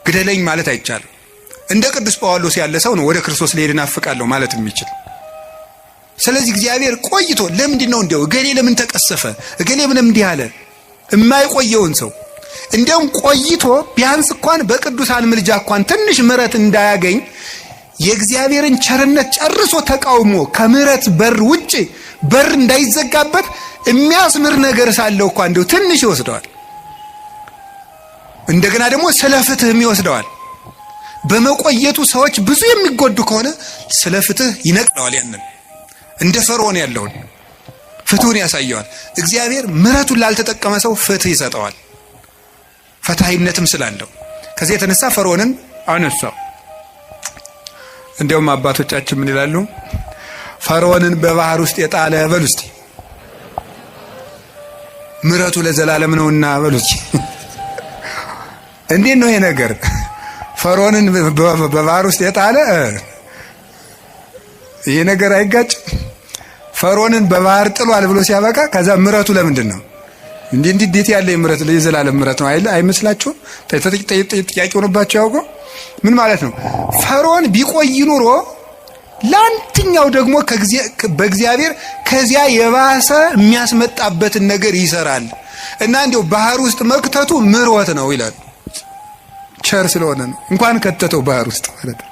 ግደለኝ ማለት አይቻልም። እንደ ቅዱስ ጳውሎስ ያለ ሰው ነው ወደ ክርስቶስ ሊሄድ እናፍቃለሁ ማለት የሚችል። ስለዚህ እግዚአብሔር ቆይቶ ለምንድን ነው እንደው እገሌ ለምን ተቀሰፈ እገሌ ምን እንዲህ አለ የማይቆየውን ሰው እንደውም ቆይቶ ቢያንስ እንኳን በቅዱሳን ምልጃ እንኳን ትንሽ ምሕረት እንዳያገኝ የእግዚአብሔርን ቸርነት ጨርሶ ተቃውሞ ከምሕረት በር ውጪ በር እንዳይዘጋበት የሚያስምር ነገር ሳለው እንኳን እንደው ትንሽ ይወስደዋል። እንደገና ደግሞ ስለ ፍትህም ይወስደዋል። በመቆየቱ ሰዎች ብዙ የሚጎዱ ከሆነ ስለ ፍትህ ይነቅለዋል። ያንን እንደ ፈርዖን ያለውን ፍትሁን ያሳየዋል። እግዚአብሔር ምሕረቱን ላልተጠቀመ ሰው ፍትህ ይሰጠዋል። ፈታሂነትም ስላለው ከዚህ የተነሳ ፈርዖንን አነሳው። እንደውም አባቶቻችን ምን ይላሉ? ፈርዖንን በባህር ውስጥ የጣለ በሉ እስቲ ምሕረቱ ለዘላለም ነውና በሉ እስቲ። እንዴት ነው ይሄ ነገር? ፈርዖንን በባህር ውስጥ የጣለ ይሄ ነገር አይጋጭም? ፈርዖንን በባህር ጥሏል ብሎ ሲያበቃ ከዛ ምሕረቱ ለምንድን ነው? እንዴት ያለ ምሕረት ለዘላለም ምሕረት ነው አይደል? አይመስላችሁም? ጥያቄ ሆነባችሁ ያውቁ ምን ማለት ነው? ፈርዖን ቢቆይ ኑሮ ላንተኛው ደግሞ በእግዚአብሔር ከዚያ የባሰ የሚያስመጣበትን ነገር ይሰራል እና እንደው ባህር ውስጥ መክተቱ ምሕረት ነው ይላል። ቸር ስለሆነ ነው እንኳን ከተተው ባህር ውስጥ ማለት ነው።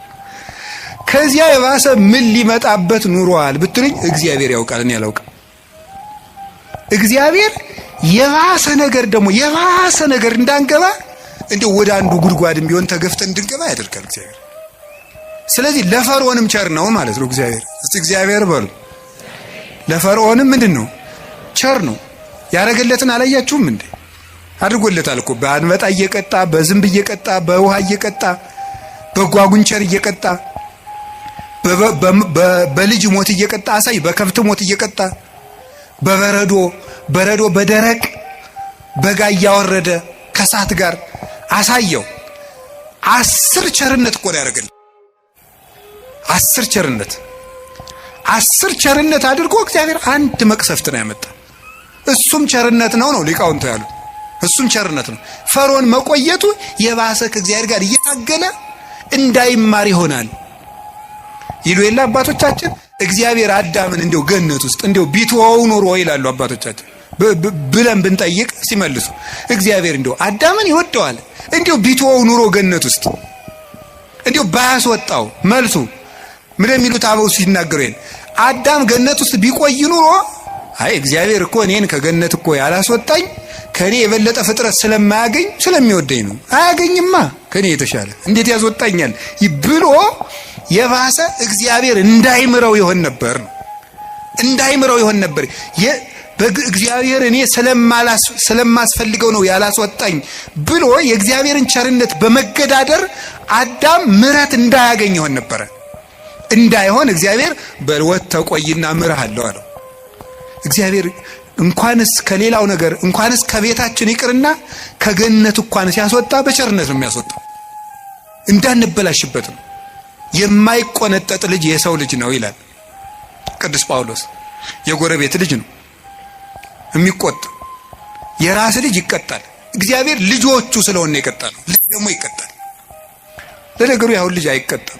ከዚያ የባሰ ምን ሊመጣበት ኑሯል ብትሉኝ እግዚአብሔር ያውቃል፣ እኔ አላውቅም። እግዚአብሔር የባሰ ነገር እንዳንገባ እንደው ወደ አንዱ ጉድጓድም ቢሆን ተገፍተን እንድንገባ ያደርጋል እግዚአብሔር። ስለዚህ ለፈርዖንም ቸር ነው ማለት ነው እግዚአብሔር። እስቲ እግዚአብሔር በሉ። ለፈርዖንም ምንድነው? ቸር ነው። ያረገለትን አላያችሁም እንዴ? አድርጎለታል እኮ በአንበጣ እየቀጣ፣ በዝንብ እየቀጣ፣ በውሃ እየቀጣ፣ በጓጉንቸር እየቀጣ፣ በልጅ ሞት እየቀጣ አሳይ፣ በከብት ሞት እየቀጣ፣ በበረዶ በደረቅ በጋ እያወረደ ከሳት ጋር አሳየው። 10 ቸርነት እኮ ያደርጋል። 10 ቸርነት አድርጎ እግዚአብሔር አንድ መቅሰፍት ነው ያመጣ። እሱም ቸርነት ነው ሊቃውንቱ ያሉ። እሱም ቸርነት ነው። ፈርዖን መቆየቱ የባሰ ከእግዚአብሔር ጋር እየታገለ እንዳይማር ይሆናል ይሉ የለ አባቶቻችን። እግዚአብሔር አዳምን እንደው ገነት ውስጥ እንደው ቢተወው ኖሮ ይላሉ አባቶቻችን ብለን ብንጠይቅ ሲመልሱ እግዚአብሔር እንደው አዳምን ይወደዋል እንደው ቢተወው ኑሮ ገነት ውስጥ እንደው ባያስወጣው። መልሱ ምን የሚሉት አበው ሲናገሩ አዳም ገነት ውስጥ ቢቆይ ኑሮ አይ እግዚአብሔር እኮ እኔን ከገነት እኮ ያላስወጣኝ ከኔ የበለጠ ፍጥረት ስለማያገኝ ስለሚወደኝ ነው። አያገኝማ ከኔ የተሻለ እንዴት ያስወጣኛል ብሎ የባሰ እግዚአብሔር እንዳይምረው ይሆን ነበር ነው። እንዳይምረው ይሆን ነበር። በእግዚአብሔር እኔ ስለማስፈልገው ነው ያላስወጣኝ ብሎ የእግዚአብሔርን ቸርነት በመገዳደር አዳም ምሕረት እንዳያገኝ ይሆን ነበር። እንዳይሆን እግዚአብሔር በልወት ተቆይና ምርሃለሁ አለው። እግዚአብሔር እንኳንስ ከሌላው ነገር እንኳንስ ከቤታችን ይቅርና ከገነት እንኳን ሲያስወጣ በቸርነት ነው የሚያስወጣው። እንዳንበላሽበት ነው። የማይቆነጠጥ ልጅ የሰው ልጅ ነው ይላል ቅዱስ ጳውሎስ። የጎረቤት ልጅ ነው የሚቆጣ። የራስ ልጅ ይቀጣል። እግዚአብሔር ልጆቹ ስለሆነ ይቀጣል። ልጅ ደግሞ ይቀጣል። ለነገሩ ያሁን ልጅ አይቀጣም።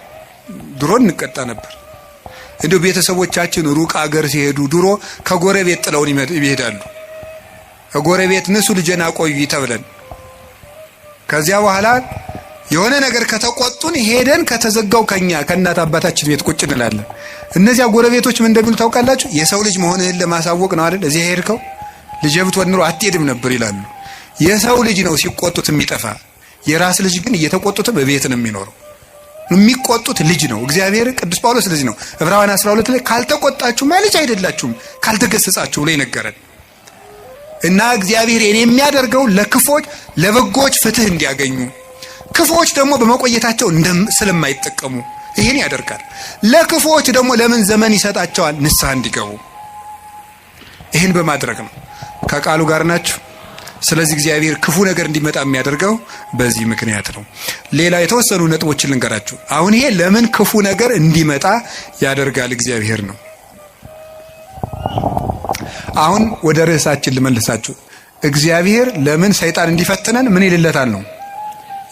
ድሮ እንቀጣ ነበር። እንደው ቤተሰቦቻችን ሩቅ አገር ሲሄዱ ድሮ ከጎረቤት ጥለውን ይሄዳሉ። ከጎረቤት ንሱ ልጅና ቆዩ ተብለን ከዚያ በኋላ የሆነ ነገር ከተቆጡን ሄደን ከተዘጋው ከእናት አባታችን ቤት ቁጭ እንላለን። እነዚያ ጎረቤቶች ምን እንደሚሉ ታውቃላችሁ? የሰው ልጅ መሆንህን ለማሳወቅ ነው አይደል እዚህ ሄድከው፣ ልጅ ብትሆን ኑሮ አትሄድም ነበር ይላሉ። የሰው ልጅ ነው ሲቆጡት የሚጠፋ። የራስ ልጅ ግን እየተቆጡት በቤት ነው የሚኖረው። የሚቆጡት ልጅ ነው። እግዚአብሔር ቅዱስ ጳውሎስ ልጅ ነው ዕብራውያን 12 ላይ ካልተቆጣችሁ ልጅ አይደላችሁም ካልተገሰጻችሁ ብሎ ይነገራል። እና እግዚአብሔር የሚያደርገው ለክፎች ለበጎች ፍትህ እንዲያገኙ፣ ክፎች ደግሞ በመቆየታቸው ስለማይጠቀሙ ይሄን ያደርጋል። ለክፎች ደግሞ ለምን ዘመን ይሰጣቸዋል? ንስሐ እንዲገቡ። ይሄን በማድረግ ነው። ከቃሉ ጋር ናችሁ። ስለዚህ እግዚአብሔር ክፉ ነገር እንዲመጣ የሚያደርገው በዚህ ምክንያት ነው። ሌላ የተወሰኑ ነጥቦችን ልንገራችሁ። አሁን ይሄ ለምን ክፉ ነገር እንዲመጣ ያደርጋል እግዚአብሔር ነው። አሁን ወደ ርዕሳችን ልመልሳችሁ። እግዚአብሔር ለምን ሰይጣን እንዲፈትነን ምን ይልለታል ነው?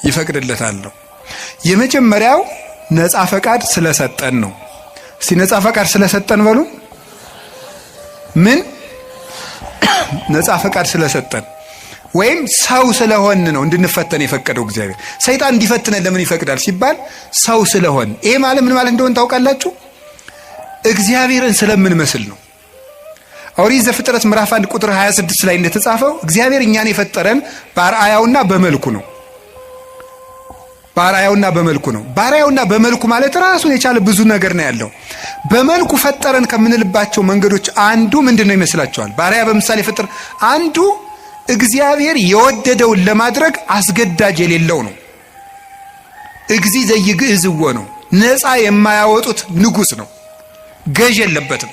ይፈቅድለታል ነው። የመጀመሪያው ነፃ ፈቃድ ስለሰጠን ነው። እስቲ ነፃ ፈቃድ ስለሰጠን በሉ። ምን ነፃ ፈቃድ ስለሰጠን ወይም ሰው ስለሆን ነው እንድንፈተን የፈቀደው እግዚአብሔር። ሰይጣን እንዲፈትነን ለምን ይፈቅዳል ሲባል ሰው ስለሆን። ይሄ ማለት ምን ማለት እንደሆነ ታውቃላችሁ? እግዚአብሔርን ስለምንመስል ነው። ኦሪት ዘፍጥረት ምዕራፍ 1 ቁጥር 26 ላይ እንደተጻፈው እግዚአብሔር እኛን የፈጠረን በአርአያውና በመልኩ ነው። በአርአያውና በመልኩ ነው። በአርአያውና በመልኩ ማለት ራሱን የቻለ ብዙ ነገር ነው ያለው። በመልኩ ፈጠረን ከምንልባቸው መንገዶች አንዱ ምንድነው ይመስላችኋል? በአርአያ በምሳሌ ፈጠር አንዱ እግዚአብሔር የወደደውን ለማድረግ አስገዳጅ የሌለው ነው። እግዚ ዘይግዕዝዎ ነው። ነፃ የማያወጡት ንጉስ ነው። ገዥ የለበትም፣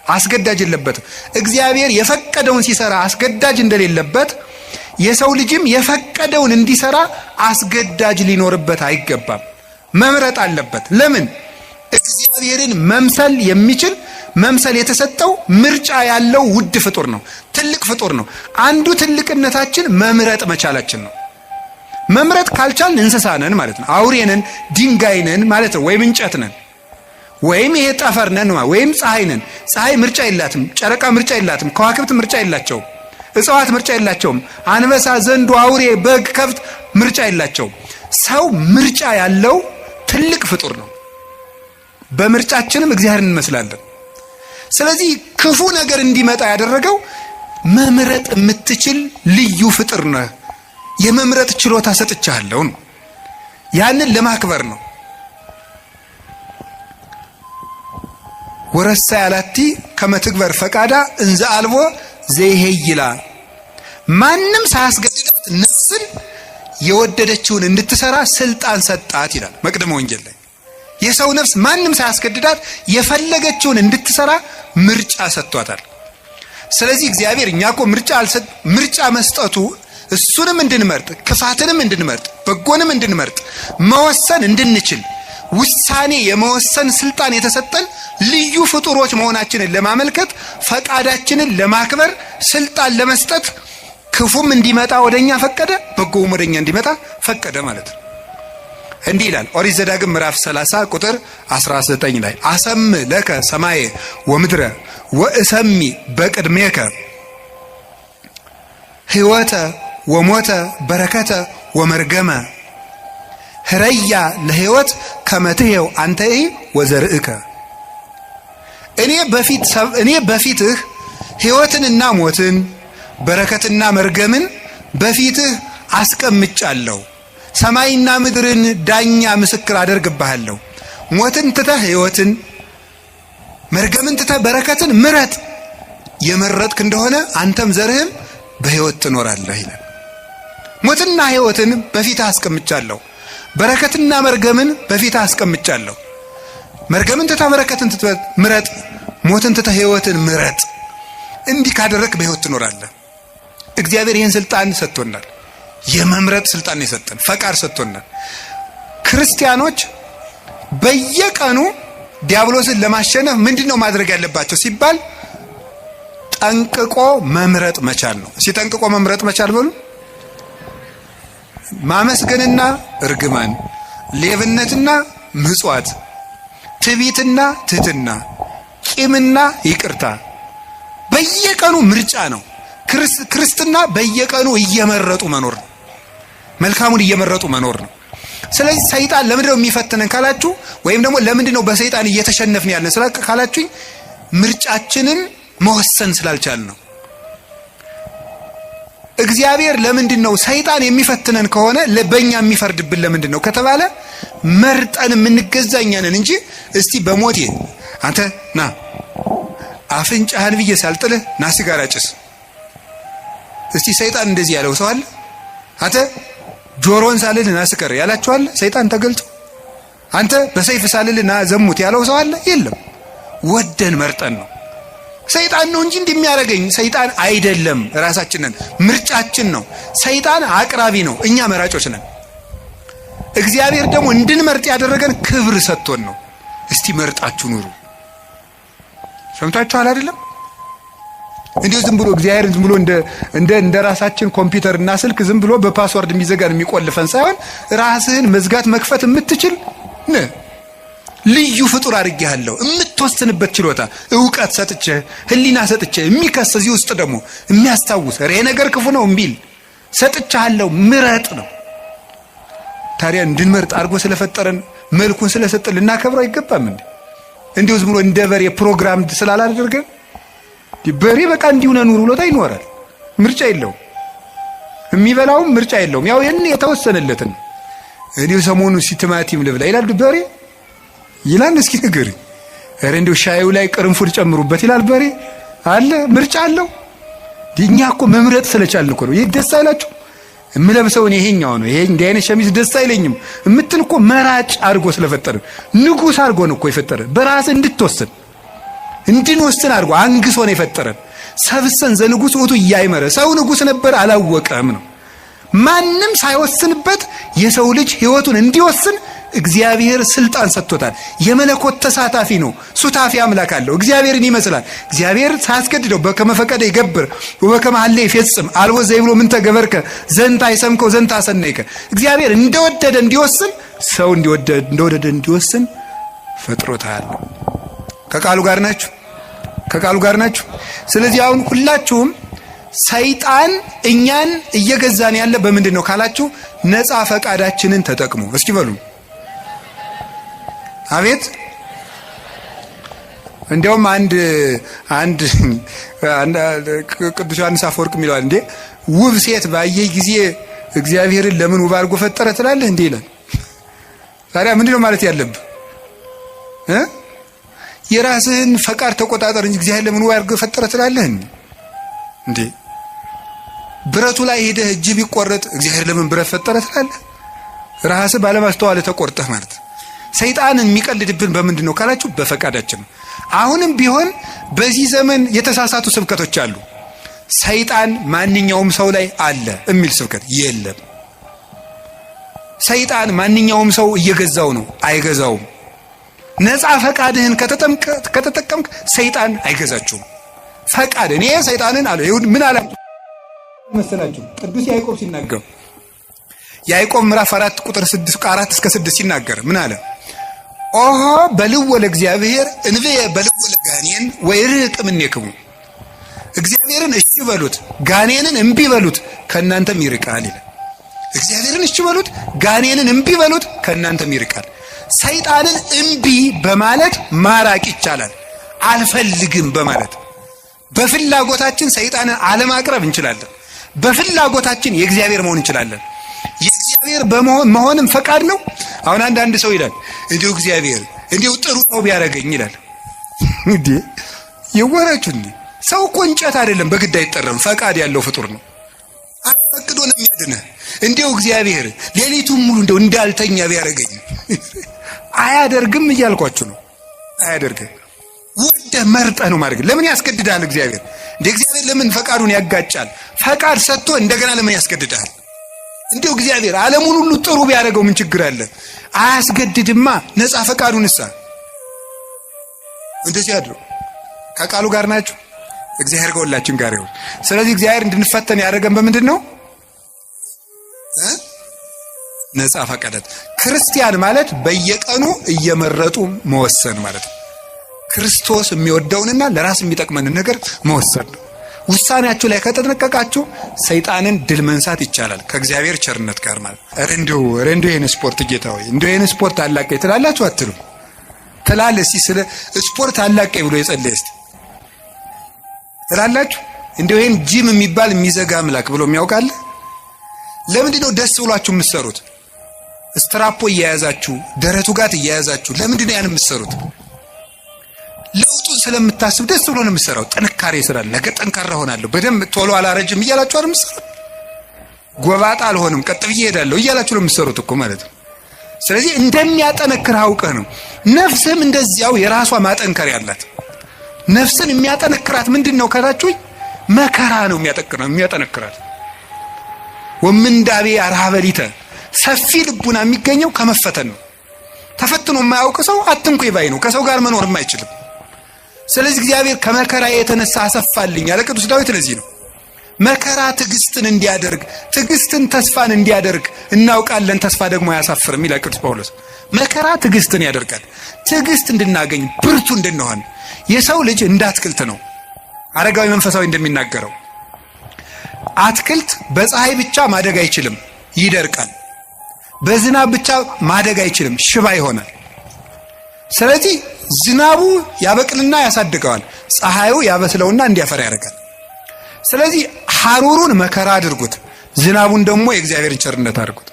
አስገዳጅ የለበትም። እግዚአብሔር የፈቀደውን ሲሰራ አስገዳጅ እንደሌለበት የሰው ልጅም የፈቀደውን እንዲሰራ አስገዳጅ ሊኖርበት አይገባም። መምረጥ አለበት። ለምን? እግዚአብሔርን መምሰል የሚችል መምሰል የተሰጠው ምርጫ ያለው ውድ ፍጡር ነው። ትልቅ ፍጡር ነው። አንዱ ትልቅነታችን መምረጥ መቻላችን ነው። መምረጥ ካልቻልን እንስሳ ነን ማለት ነው። አውሬ ነን፣ ድንጋይ ነን ማለት ነው። ወይም እንጨት ነን፣ ወይም ይሄ ጠፈር ነን፣ ወይም ፀሐይ ነን። ፀሐይ ምርጫ የላትም። ጨረቃ ምርጫ የላትም። ከዋክብት ምርጫ የላቸውም። እጽዋት ምርጫ የላቸውም። አንበሳ፣ ዘንዶ፣ አውሬ፣ በግ፣ ከብት ምርጫ የላቸውም። ሰው ምርጫ ያለው ትልቅ ፍጡር ነው። በምርጫችንም እግዚአብሔርን እንመስላለን። ስለዚህ ክፉ ነገር እንዲመጣ ያደረገው መምረጥ የምትችል ልዩ ፍጡር ነህ፣ የመምረጥ ችሎታ ሰጥቻለሁ ነው። ያንን ለማክበር ነው። ወረሳ ያላቲ ከመትግበር ፈቃዳ እንዘ አልቦ ዘይሄይላ ማንም ሳያስገድዳት ነፍስን የወደደችውን እንድትሰራ ስልጣን ሰጣት ይላል መቅደመ ወንጌል ላይ። የሰው ነፍስ ማንም ሳያስገድዳት የፈለገችውን እንድትሰራ ምርጫ ሰጥቷታል። ስለዚህ እግዚአብሔር እኛኮ ምርጫ መስጠቱ እሱንም እንድንመርጥ፣ ክፋትንም እንድንመርጥ፣ በጎንም እንድንመርጥ፣ መወሰን እንድንችል ውሳኔ የመወሰን ስልጣን የተሰጠን ልዩ ፍጡሮች መሆናችንን ለማመልከት ፈቃዳችንን ለማክበር ስልጣን ለመስጠት ክፉም እንዲመጣ ወደኛ ፈቀደ፣ በጎም ወደኛ እንዲመጣ ፈቀደ ማለት ነው። እንዲህ ይላል ኦሪት ዘዳግም ምዕራፍ 30 ቁጥር 19 ላይ አሰም ለከ ሰማየ ወምድረ ወእሰሚ በቅድሜከ ሕይወተ ወሞተ በረከተ ወመርገመ ህረያ ለሕይወት ከመትሄው አንተይ ወዘርእከ። እኔ በፊትህ ሕይወትንና ሞትን በረከትና መርገምን በፊትህ አስቀምጫለሁ። ሰማይና ምድርን ዳኛ ምስክር አደርግብሃለሁ። ሞትን ትተህ ሕይወትን፣ መርገምን ትተህ በረከትን ምረጥ። የመረጥክ እንደሆነ አንተም ዘርህም በሕይወት ትኖራለህ ይላል። ሞትና ሕይወትን በፊትህ አስቀምጫለሁ፣ በረከትና መርገምን በፊትህ አስቀምጫለሁ። መርገምን ትተህ በረከትን ምረጥ፣ ሞትን ትተህ ሕይወትን ምረጥ። እንዲህ ካደረክ በሕይወት ትኖራለህ። እግዚአብሔር ይህን ስልጣን ሰጥቶናል። የመምረጥ ስልጣን የሰጠን ፈቃድ ሰጥቶናል። ክርስቲያኖች በየቀኑ ዲያብሎስን ለማሸነፍ ምንድነው ማድረግ ያለባቸው ሲባል ጠንቅቆ መምረጥ መቻል ነው። ሲጠንቅቆ መምረጥ መቻል በሉ። ማመስገንና እርግማን፣ ሌብነትና ምጽዋት፣ ትዕቢትና ትህትና፣ ቂምና ይቅርታ በየቀኑ ምርጫ ነው። ክርስትና በየቀኑ እየመረጡ መኖር ነው። መልካሙን እየመረጡ መኖር ነው። ስለዚህ ሰይጣን ለምንድነው የሚፈትነን ካላችሁ፣ ወይም ደግሞ ለምንድነው በሰይጣን እየተሸነፍን ያለን ካላችሁኝ፣ ምርጫችንን መወሰን ስላልቻል ነው። እግዚአብሔር ለምንድነው ሰይጣን የሚፈትነን ከሆነ በእኛ የሚፈርድብን ለምንድነው ከተባለ መርጠን የምንገዛኛ ነን እንጂ እስቲ በሞቴ አንተ ና አፍንጫህን ብዬ ሳልጥልህ ና ሲጋራ ጭስ። እስቲ ሰይጣን እንደዚህ ያለው ሰው አለ? አንተ ጆሮን ሳልልህ ና ስከር ያላችሁ አለ? ሰይጣን ተገልጦ አንተ በሰይፍ ሳልልህ ና ዘሙት ያለው ሰው አለ? የለም። ወደን መርጠን ነው። ሰይጣን ነው እንጂ እንደሚያረጋኝ ሰይጣን አይደለም። ራሳችንን ምርጫችን ነው። ሰይጣን አቅራቢ ነው፣ እኛ መራጮች ነን። እግዚአብሔር ደግሞ እንድንመርጥ ያደረገን ክብር ሰጥቶን ነው። እስቲ መርጣችሁ ኑሩ። ሰምታችኋል አይደለም? እንዴ ዝም ብሎ እግዚአብሔር ዝም ብሎ እንደ ራሳችን ኮምፒውተር እና ስልክ ዝም ብሎ በፓስወርድ የሚዘጋን የሚቆልፈን ሳይሆን ራስህን መዝጋት መክፈት የምትችል ነህ። ልዩ ፍጡር አድርጌሃለሁ። የምትወስንበት ችሎታ፣ ዕውቀት ሰጥቼ፣ ህሊና ሰጥቼ፣ የሚከስ እዚህ ውስጥ ደግሞ የሚያስታውስ ይሄ ነገር ክፉ ነው እምቢል ሰጥቻለሁ። ምረጥ ነው። ታዲያ እንድንመርጥ አድርጎ ስለፈጠረን መልኩን ስለሰጠን ልናከብረው አይገባም እንዴ? እንዲሁ ዝም ብሎ እንደ በሬ ፕሮግራም ስላላደረገን በሬ በቃ እንዲሁ ነው ኑሮ ብሎታ ይኖራል። ምርጫ የለውም። የሚበላውም ምርጫ የለውም። ያው የኔ የተወሰነለትን እንዲሁ ሰሞኑን ቲማቲም ልብላ ይላል በሬ ይላል። እስኪ ንገሪ፣ ኧረ እንዲሁ ሻዩ ላይ ቅርንፉድ ጨምሩበት ይላል በሬ አለ። ምርጫ አለው። እኛ እኮ መምረጥ ስለቻልን እኮ ነው። ይህ ደስ አይላችሁ? የምለብሰው ይሄኛው ነው፣ ይሄ እንዲህ አይነት ሸሚዝ ደስ አይለኝም እምትል እኮ መራጭ አድርጎ ስለፈጠረ ንጉሥ አድርጎ ነው እኮ የፈጠረ። በራስ እንድትወስን እንድንወስን አድርጎ አንግሶ ነው የፈጠረን። ሰብሰን ዘንጉሥ ውእቱ እያይመረ ሰው ንጉሥ ነበር አላወቀም ነው። ማንም ሳይወስንበት የሰው ልጅ ሕይወቱን እንዲወስን እግዚአብሔር ስልጣን ሰጥቶታል። የመለኮት ተሳታፊ ነው። ሱታፊ አምላክ አለው። እግዚአብሔርን ይመስላል። እግዚአብሔር ሳያስገድደው በከመ ፈቀደ ይገብር ወበከመ ሀለ ይፈጽም አልቦ ዘይብሎ ምን ተገበርከ ዘንታ ይሰምከው ዘንታ ሰነይከ። እግዚአብሔር እንደወደደ እንዲወስን ሰው እንደወደደ እንዲወስን ፈጥሮታል። ከቃሉ ጋር ናችሁ? ከቃሉ ጋር ናችሁ? ስለዚህ አሁን ሁላችሁም ሰይጣን እኛን እየገዛን ያለ በምንድን ነው ካላችሁ ነፃ ፈቃዳችንን ተጠቅሙ። እስኪ በሉ አቤት። እንዲያውም አንድ ቅዱስ ዮሐንስ አፈወርቅ የሚለው እንዴ ውብ ሴት ባየህ ጊዜ እግዚአብሔርን ለምን ውብ አድርጎ ፈጠረ ትላለህ እንዴ ይላል። ታዲያ ምንድነው ማለት ያለብህ? የራስህን ፈቃድ ተቆጣጠር እንጂ እግዚአብሔር ለምን ውብ አድርጎ ፈጠረ ትላለህ እንዴ? ብረቱ ላይ ሄደህ እጅ ቢቆረጥ እግዚአብሔር ለምን ብረት ፈጠረ ትላለህ? ራስህ ባለማስተዋል ተቆርጠህ ማለት። ሰይጣንን የሚቀልድብን በምንድን ነው ካላችሁ በፈቃዳችን ነው። አሁንም ቢሆን በዚህ ዘመን የተሳሳቱ ስብከቶች አሉ። ሰይጣን ማንኛውም ሰው ላይ አለ የሚል ስብከት የለም። ሰይጣን ማንኛውም ሰው እየገዛው ነው፣ አይገዛውም። ነፃ ፈቃድህን ከተጠቀምክ ሰይጣን አይገዛችሁም። ፈቃድ እኔ ሰይጣንን አለ ይሁን ምን አለ መሰላችሁ? ቅዱስ ያዕቆብ ሲናገር ያዕቆብ ምዕራፍ 4 ቁጥር 4 እስከ 6 ሲናገር ምን አለ? ኦሆ በልዎ ለእግዚአብሔር እንብየ በልዎ ለጋኔን ወይርቅ እምኔክሙ። እግዚአብሔርን እሺ በሉት ጋኔንን እምቢ በሉት ከእናንተም ይርቃል ይላል። እግዚአብሔርን እሺ በሉት ጋኔንን እምቢ በሉት ከእናንተም ይርቃል። ሰይጣንን እምቢ በማለት ማራቅ ይቻላል። አልፈልግም በማለት በፍላጎታችን ሰይጣንን አለማቅረብ እንችላለን። በፍላጎታችን የእግዚአብሔር መሆን እንችላለን። የእግዚአብሔር መሆንም ፈቃድ ነው። አሁን አንድ ሰው ይላል እንዲሁ እግዚአብሔር እንዲሁ ጥሩ ሰው ቢያደርገኝ ይላል። እንዴ የወራችሁ እንዴ ሰው እኮ እንጨት አይደለም፣ በግድ አይጠረም። ፈቃድ ያለው ፍጡር ነው። አፈቅዶ ነው የሚያድነህ። እንዲሁ እግዚአብሔር ሌሊቱን ሙሉ እንደው እንዳልተኛ ቢያደርገኝ አያደርግም እያልኳችሁ ነው። አያደርግም። ወደ መርጠህ ነው ማድረግ። ለምን ያስገድዳል እግዚአብሔር? እንደ እግዚአብሔር ለምን ፈቃዱን ያጋጫል? ፈቃድ ሰጥቶ እንደገና ለምን ያስገድዳል? እንዲሁ እግዚአብሔር ዓለሙን ሁሉ ጥሩ ቢያደርገው ምን ችግር አለ? አያስገድድማ። ነፃ ፈቃዱንሳ እንደዚህ ያድርው። ከቃሉ ጋር ናችሁ? እግዚአብሔር ከሁላችን ጋር ይሁን። ስለዚህ እግዚአብሔር እንድንፈተን ያደረገን በምንድን ነው? ነፃ ፈቃዳት። ክርስቲያን ማለት በየቀኑ እየመረጡ መወሰን ማለት ነው። ክርስቶስ የሚወደውንና ለራስ የሚጠቅመንን ነገር መወሰን ነው። ውሳኔያችሁ ላይ ከተጠነቀቃችሁ ሰይጣንን ድል መንሳት ይቻላል ከእግዚአብሔር ቸርነት ጋር ማለት ነው። እንዲሁ ይህን ስፖርት ጌታ ሆይ እንዲሁ ይህን ስፖርት አላቀኝ ትላላችሁ አትሉ? ትላለህ። እስኪ ስለ ስፖርት አላቀኝ ብሎ የጸለየ እስቲ ትላላችሁ? እንዲሁ ይህን ጂም የሚባል የሚዘጋ አምላክ ብሎ የሚያውቃለ? ለምንድን ነው ደስ ብሏችሁ የምትሰሩት? ስትራፖ እየያዛችሁ ደረቱ ጋር እየያዛችሁ ለምንድን ነው ያን የምትሰሩት? ለውጡን ስለምታስብ ደስ ብሎ ነው የምትሰራው። ጥንካሬ ስላለ ነገ ጠንካራ ሆናለሁ በደንብ ቶሎ አላረጅም እያላችሁ አይደል የምትሰሩት? ጎባጣ አልሆንም ቀጥ ብዬ እሄዳለሁ እያላችሁ ነው የምትሰሩት እኮ ማለት ነው። ስለዚህ እንደሚያጠነክር አውቀህ ነው። ነፍስም እንደዚያው የራሷ ማጠንከሪያ አላት። ነፍስን የሚያጠነክራት ምንድን ነው ካላችሁኝ መከራ ነው የሚያጠነክራት። ወምንዳቤ አርሃበሊተ ሰፊ ልቡና የሚገኘው ከመፈተን ነው። ተፈትኖ የማያውቅ ሰው አትንኩ ባይ ነው። ከሰው ጋር መኖርም አይችልም። ስለዚህ እግዚአብሔር ከመከራ የተነሳ አሰፋልኝ ያለ ቅዱስ ዳዊት ለዚህ ነው። መከራ ትዕግስትን እንዲያደርግ ትዕግስትን ተስፋን እንዲያደርግ እናውቃለን። ተስፋ ደግሞ አያሳፍርም ይላል ቅዱስ ጳውሎስ። መከራ ትዕግስትን ያደርጋል። ትዕግስት እንድናገኝ ብርቱ እንድንሆን። የሰው ልጅ እንደ አትክልት ነው። አረጋዊ መንፈሳዊ እንደሚናገረው አትክልት በፀሐይ ብቻ ማደግ አይችልም፣ ይደርቃል። በዝናብ ብቻ ማደግ አይችልም፣ ሽባ ይሆናል። ስለዚህ ዝናቡ ያበቅልና ያሳድገዋል፣ ፀሐዩ ያበስለውና እንዲያፈራ ያደርጋል። ስለዚህ ሐሩሩን መከራ አድርጉት፣ ዝናቡን ደግሞ የእግዚአብሔርን ቸርነት አድርጉት።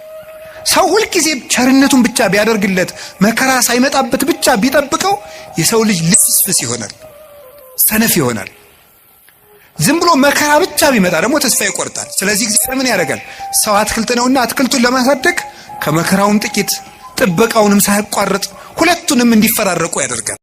ሰው ሁልጊዜ ቸርነቱን ብቻ ቢያደርግለት መከራ ሳይመጣበት ብቻ ቢጠብቀው የሰው ልጅ ልፍስፍስ ይሆናል፣ ሰነፍ ይሆናል። ዝም ብሎ መከራ ብቻ ቢመጣ ደግሞ ተስፋ ይቆርጣል። ስለዚህ እግዚአብሔር ምን ያደርጋል? ሰው አትክልት ነውና አትክልቱን ለማሳደግ ከመከራውም ጥቂት ጥበቃውንም ሳያቋርጥ ሁለቱንም እንዲፈራረቁ ያደርጋል።